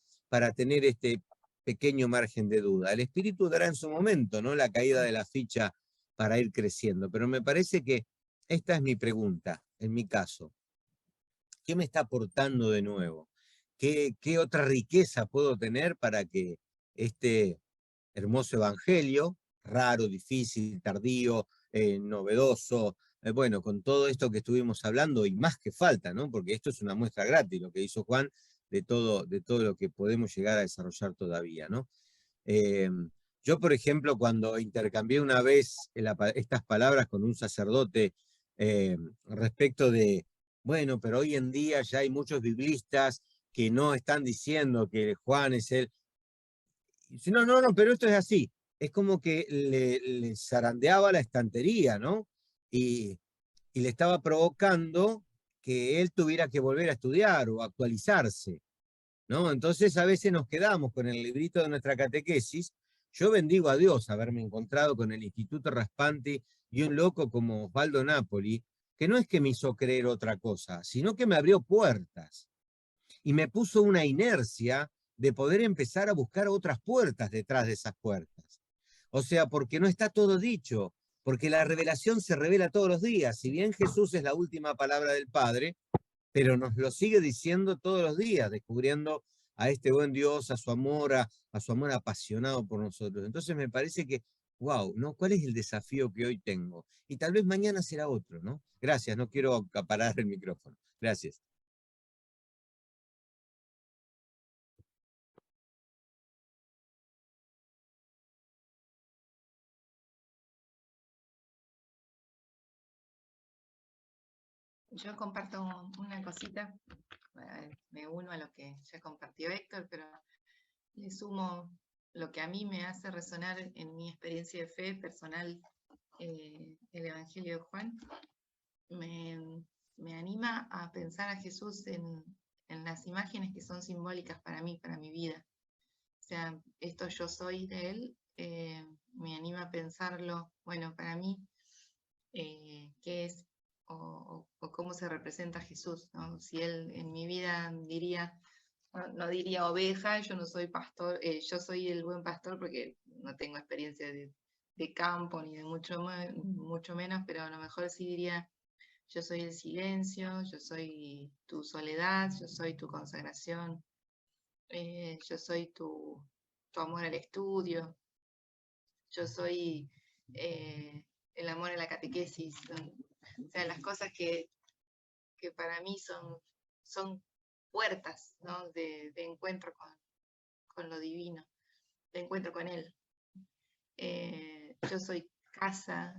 tener este pequeño margen de duda. El Espíritu dará en su momento, ¿no? La caída de la ficha para ir creciendo, pero me parece que esta es mi pregunta, en mi caso. ¿Qué me está aportando de nuevo? ¿Qué otra riqueza puedo tener para que este hermoso evangelio, raro, difícil, tardío, novedoso, bueno, con todo esto que estuvimos hablando y más que falta, ¿no? Porque esto es una muestra gratis, lo que hizo Juan, de todo lo que podemos llegar a desarrollar todavía, ¿no? Yo, por ejemplo, cuando intercambié una vez estas palabras con un sacerdote respecto de, bueno, pero hoy en día ya hay muchos biblistas que no están diciendo que Juan es él. No, no, no, pero esto es así. Es como que le zarandeaba la estantería, ¿no? Y le estaba provocando que él tuviera que volver a estudiar o actualizarse, ¿no? Entonces a veces nos quedamos con el librito de nuestra catequesis. Yo bendigo a Dios haberme encontrado con el Instituto Raspanti y un loco como Osvaldo Napoli, que no es que me hizo creer otra cosa, sino que me abrió puertas y me puso una inercia de poder empezar a buscar otras puertas detrás de esas puertas. O sea, porque no está todo dicho, porque la revelación se revela todos los días. Si bien Jesús es la última palabra del Padre, pero nos lo sigue diciendo todos los días, descubriendo a este buen Dios, a su amor apasionado por nosotros. Entonces me parece que, wow, ¿no? ¿Cuál es el desafío que hoy tengo? Y tal vez mañana será otro, ¿no? Gracias, no quiero acaparar el micrófono. Gracias. Yo comparto una cosita, me uno a lo que ya compartió Héctor, pero le sumo lo que a mí me hace resonar en mi experiencia de fe personal, el Evangelio de Juan. Me anima a pensar a Jesús en las imágenes que son simbólicas para mí, para mi vida. O sea, esto yo soy de él, me anima a pensarlo, bueno, para mí, qué es o cómo se representa Jesús, ¿no? Si él en mi vida diría, no diría oveja, yo no soy pastor, yo soy el buen pastor porque no tengo experiencia de campo ni de mucho menos, pero a lo mejor sí diría, yo soy el silencio, yo soy tu soledad, yo soy tu consagración, yo soy tu amor al estudio, yo soy el amor a la catequesis, o sea, las cosas que para mí son puertas, ¿no? de encuentro con lo divino, de encuentro con él. Yo soy casa,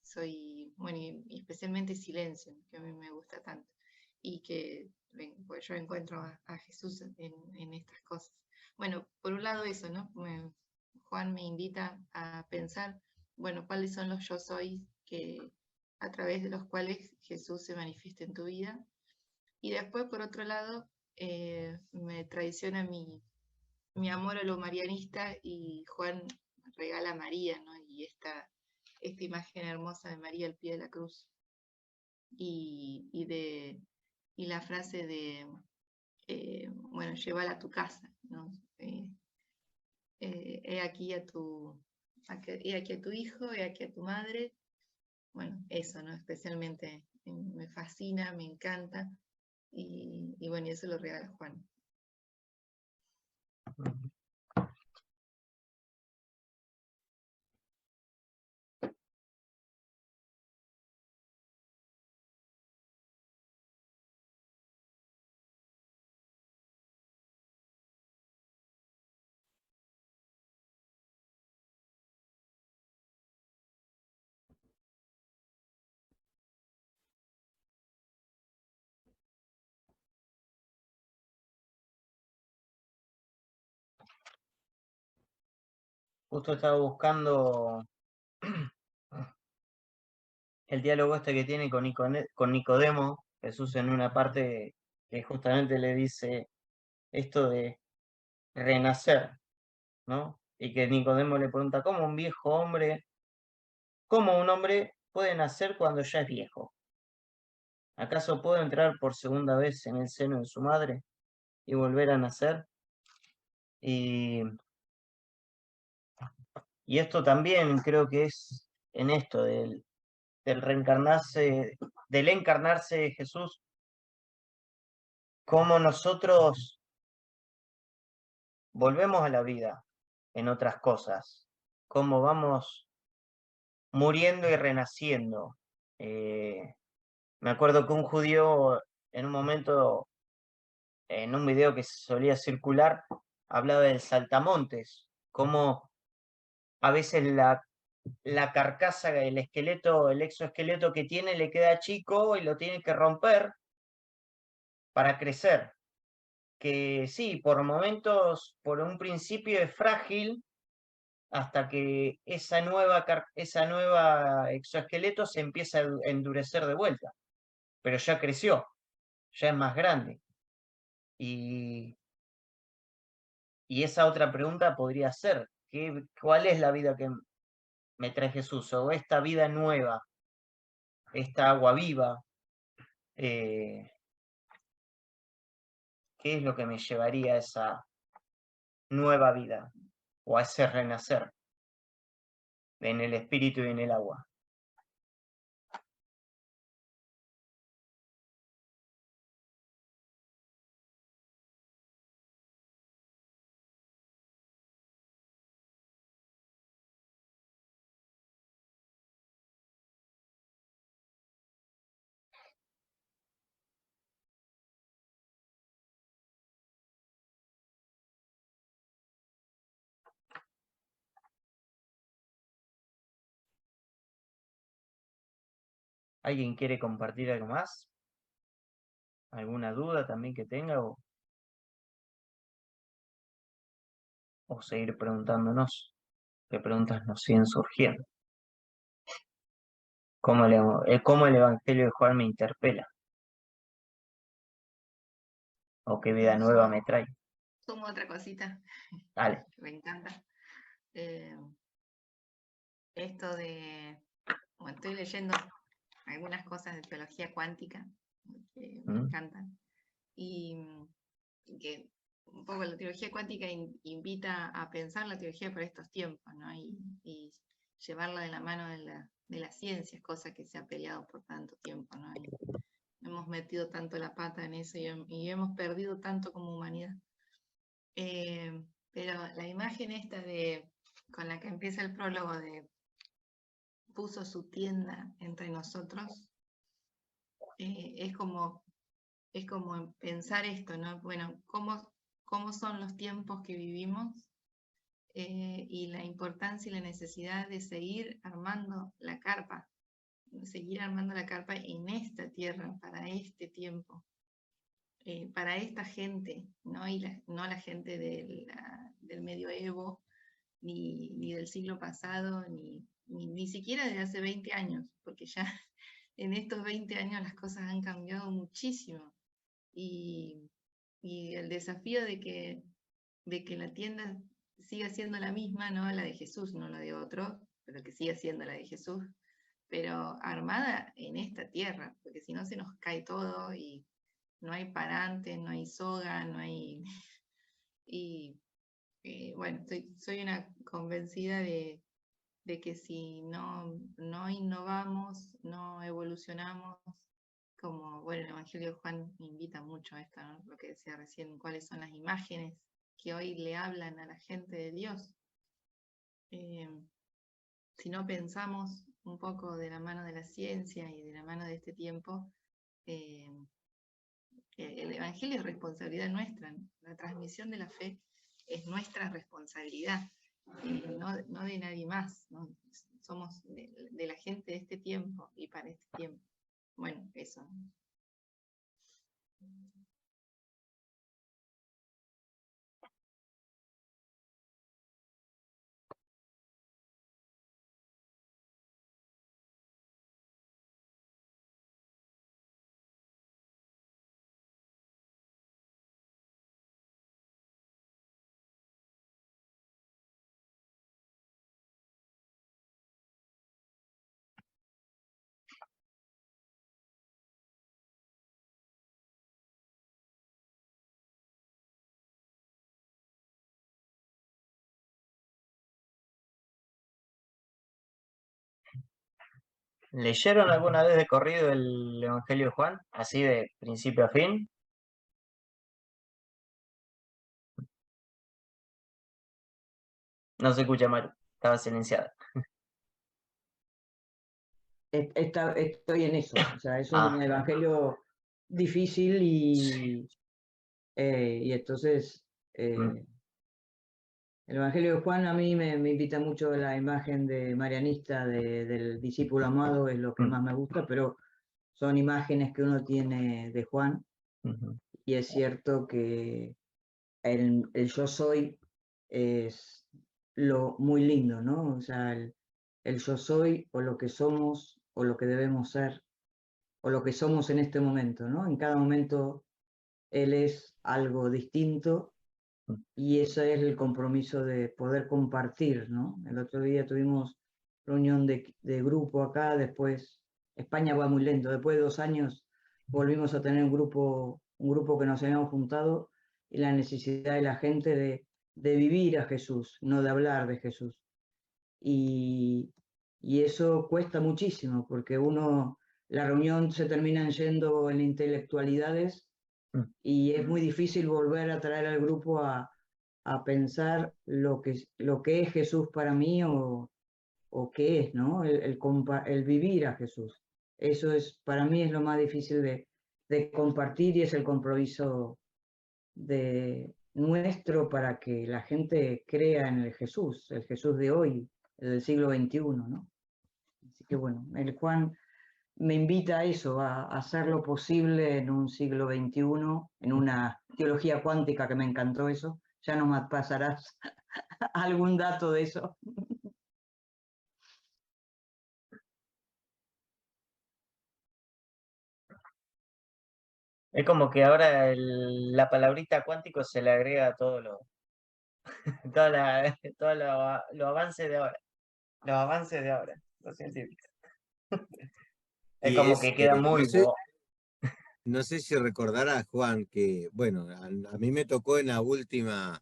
soy bueno, y especialmente silencio, que a mí me gusta tanto, y que pues yo encuentro a Jesús en estas cosas. Bueno, por un lado eso, ¿no? Juan me invita a pensar, bueno, cuáles son los yo soy a través de los cuales Jesús se manifiesta en tu vida. Y después, por otro lado, me traiciona mi amor a lo marianista y Juan regala a María, ¿no? Y esta imagen hermosa de María al pie de la cruz. Y la frase de, bueno, llévala a tu casa, ¿no? He aquí a tu hijo, he aquí a tu madre. Bueno, eso, ¿no? Especialmente me fascina, me encanta. Y bueno, y eso lo regala Juan. Justo estaba buscando el diálogo este que tiene con Nicodemo, Jesús en una parte que justamente le dice esto de renacer, ¿no? Y que Nicodemo le pregunta, ¿cómo un hombre puede nacer cuando ya es viejo? ¿Acaso puede entrar por segunda vez en el seno de su madre y volver a nacer? Y esto también creo que es en esto del reencarnarse, del encarnarse de Jesús, cómo nosotros volvemos a la vida en otras cosas, cómo vamos muriendo y renaciendo. Me acuerdo que un judío en un momento, en un video que solía circular, hablaba del saltamontes, cómo a veces la carcasa, el esqueleto, el exoesqueleto que tiene le queda chico y lo tiene que romper para crecer. que sí, por momentos, por un principio es frágil, hasta que esa nueva exoesqueleto se empieza a endurecer de vuelta, pero ya creció, ya es más grande. Y esa otra pregunta podría ser, ¿cuál es la vida que me trae Jesús? O esta vida nueva, esta agua viva, ¿qué es lo que me llevaría a esa nueva vida o a ese renacer en el espíritu y en el agua? ¿Alguien quiere compartir algo más? ¿Alguna duda también que tenga? O seguir preguntándonos qué preguntas nos siguen surgiendo. ¿Cómo el Evangelio de Juan me interpela? ¿O qué vida nueva me trae? Sumo otra cosita. Dale. Me encanta. Esto de... Bueno, estoy leyendo algunas cosas de teología cuántica que me encantan. Y que un poco la teología cuántica invita a pensar la teología para estos tiempos, ¿no? Y llevarla de la mano de la ciencia, cosa que se ha peleado por tanto tiempo, ¿no? Y hemos metido tanto la pata en eso y hemos perdido tanto como humanidad. Pero la imagen esta con la que empieza el prólogo de puso su tienda entre nosotros, es como pensar esto, ¿no? Bueno, ¿cómo son los tiempos que vivimos? Y la importancia y la necesidad de seguir armando la carpa en esta tierra, para este tiempo, para esta gente, ¿no? Y no la gente del medioevo, ni del siglo pasado, ni siquiera de hace 20 años, porque ya en estos 20 años las cosas han cambiado muchísimo. Y el desafío de que la tienda siga siendo la misma, no la de Jesús, no la de otro, pero que siga siendo la de Jesús, pero armada en esta tierra, porque si no se nos cae todo y no hay parantes, no hay soga, no hay... Y bueno, soy una convencida de que si no innovamos, no evolucionamos, como, bueno, el Evangelio de Juan invita mucho a esto, ¿no? Lo que decía recién, cuáles son las imágenes que hoy le hablan a la gente de Dios. Si no pensamos un poco de la mano de la ciencia y de la mano de este tiempo, el Evangelio es responsabilidad nuestra, ¿no? La transmisión de la fe es nuestra responsabilidad, no de nadie más, ¿no? Somos de la gente de este tiempo y para este tiempo. Bueno, eso. ¿Leyeron alguna vez de corrido el Evangelio de Juan? Así de principio a fin. No se escucha, Maru. Estaba silenciada. Estoy en eso. O sea, es un evangelio difícil y entonces el Evangelio de Juan a mí me invita mucho a la imagen de marianista del discípulo amado, es lo que más me gusta, pero son imágenes que uno tiene de Juan. y es cierto que el yo soy es lo muy lindo, ¿no? O sea, el yo soy o lo que somos o lo que debemos ser o lo que somos en este momento, ¿no? En cada momento él es algo distinto y ese es el compromiso de poder compartir, ¿no? El otro día tuvimos reunión de grupo acá, después España va muy lento, después de 2 años volvimos a tener un grupo que nos habíamos juntado y la necesidad de la gente de vivir a Jesús, no de hablar de Jesús. Y eso cuesta muchísimo, porque la reunión se terminan yendo en intelectualidades y es muy difícil volver a traer al grupo a pensar lo que es Jesús para mí o qué es, ¿no? El vivir a Jesús. Eso para mí es lo más difícil de compartir y es el compromiso nuestro para que la gente crea en el Jesús de hoy, el del siglo XXI, ¿no? Así que bueno, el Juan me invita a eso, a hacer lo posible en un siglo XXI, en una teología cuántica que me encantó eso. Ya no me pasarás algún dato de eso. Es como que ahora la palabrita cuántico se le agrega a todo los avances de ahora. Los avances de ahora, los científicos. Es Y como que queda muy no sé si recordarás, Juan, que, bueno, a mí me tocó en la última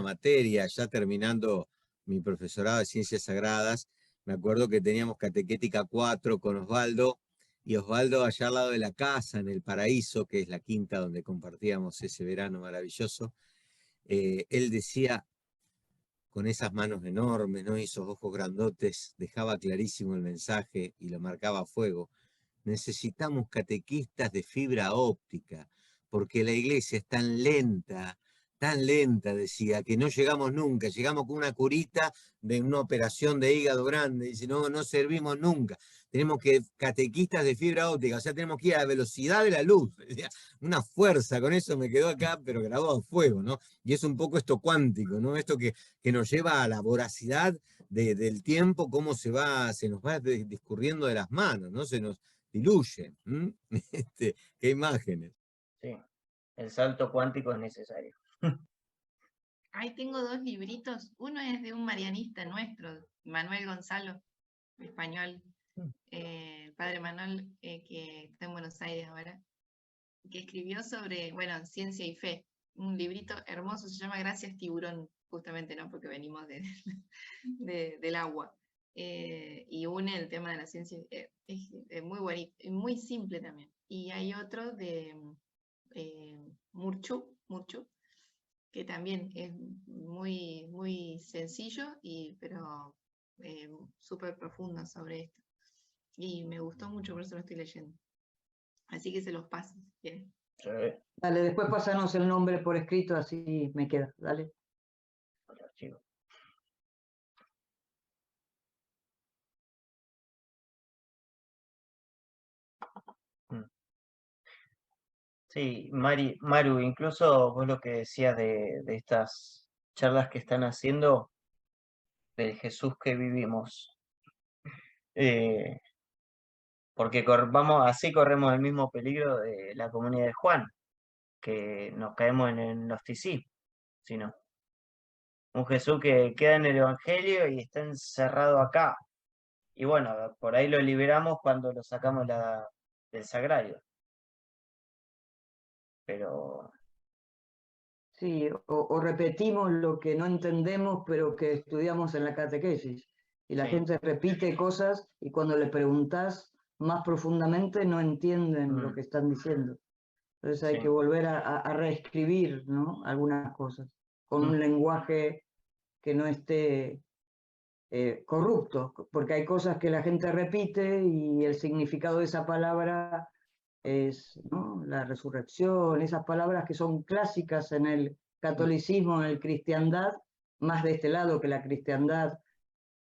materia, ya terminando mi profesorado de Ciencias Sagradas, me acuerdo que teníamos catequética 4 con Osvaldo, y Osvaldo allá al lado de la casa, en el Paraíso, que es la quinta donde compartíamos ese verano maravilloso, él decía, con esas manos enormes, ¿no? Y esos ojos grandotes, dejaba clarísimo el mensaje y lo marcaba a fuego. Necesitamos catequistas de fibra óptica, porque la iglesia es tan lenta, decía, que no llegamos nunca, llegamos con una curita de una operación de hígado grande, dice, no servimos nunca. Tenemos que catequistas de fibra óptica, o sea, tenemos que ir a la velocidad de la luz. Una fuerza, con eso me quedó acá, pero grabado a fuego, ¿no? Y es un poco esto cuántico, ¿no? Esto que nos lleva a la voracidad del tiempo, cómo se nos va discurriendo de las manos, ¿no? Se nos diluye. Qué imágenes. Sí, el salto cuántico es necesario. Ahí tengo 2 libritos. Uno es de un marianista nuestro, Manuel Gonzalo, español, el padre Manuel, que está en Buenos Aires ahora, que escribió sobre, bueno, ciencia y fe. Un librito hermoso, se llama Gracias Tiburón, justamente, ¿no? Porque venimos del agua. Y une el tema de la ciencia, es muy bonito, muy simple también. Y hay otro de Murchu, que también es muy, muy sencillo, pero súper profundo sobre esto. Y me gustó mucho, por eso lo estoy leyendo. Así que se los paso, si quieren. Sí. Dale, después pásanos el nombre por escrito, así me queda, dale. Sí, Maru, incluso vos lo que decías de estas charlas que están haciendo del Jesús que vivimos. Porque así corremos el mismo peligro de la comunidad de Juan, que nos caemos en el gnosticismo, sino un Jesús que queda en el Evangelio y está encerrado acá. Y bueno, por ahí lo liberamos cuando lo sacamos del sagrario. Pero Sí, o repetimos lo que no entendemos, pero que estudiamos en la catequesis. Y la sí. gente repite cosas y cuando le preguntas más profundamente no entienden lo que están diciendo. Entonces hay que volver a reescribir, ¿no? Algunas cosas con un lenguaje que no esté corrupto, porque hay cosas que la gente repite y el significado de esa palabra es, ¿no?, la resurrección, esas palabras que son clásicas en el catolicismo, en el cristiandad, más de este lado que la cristiandad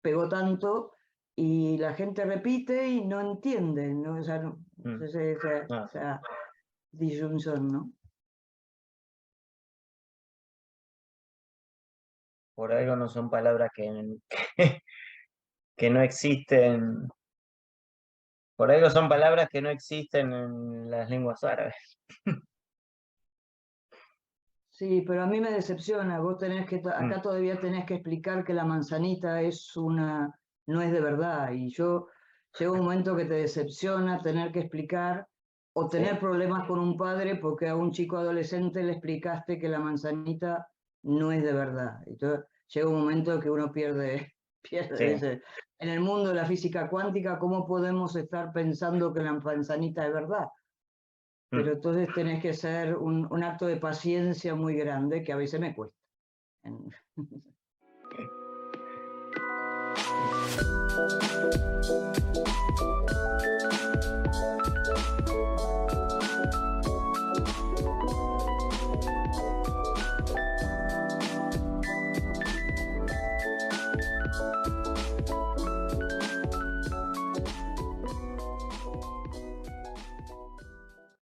pegó tanto, y la gente repite y no entiende, ¿no? O sea, esa disyunción, ¿no? por algo no son palabras que no existen. Por algo son palabras que no existen en las lenguas árabes. Sí, pero a mí me decepciona. Vos tenés que, acá todavía tenés que explicar que la manzanita no es de verdad. Y llega un momento que te decepciona tener que explicar o tener problemas con un padre porque a un chico adolescente le explicaste que la manzanita no es de verdad. Entonces llega un momento que uno pierde ese. En el mundo de la física cuántica, ¿cómo podemos estar pensando que la manzanita es verdad? Pero entonces tenés que ser un acto de paciencia muy grande que a veces me cuesta.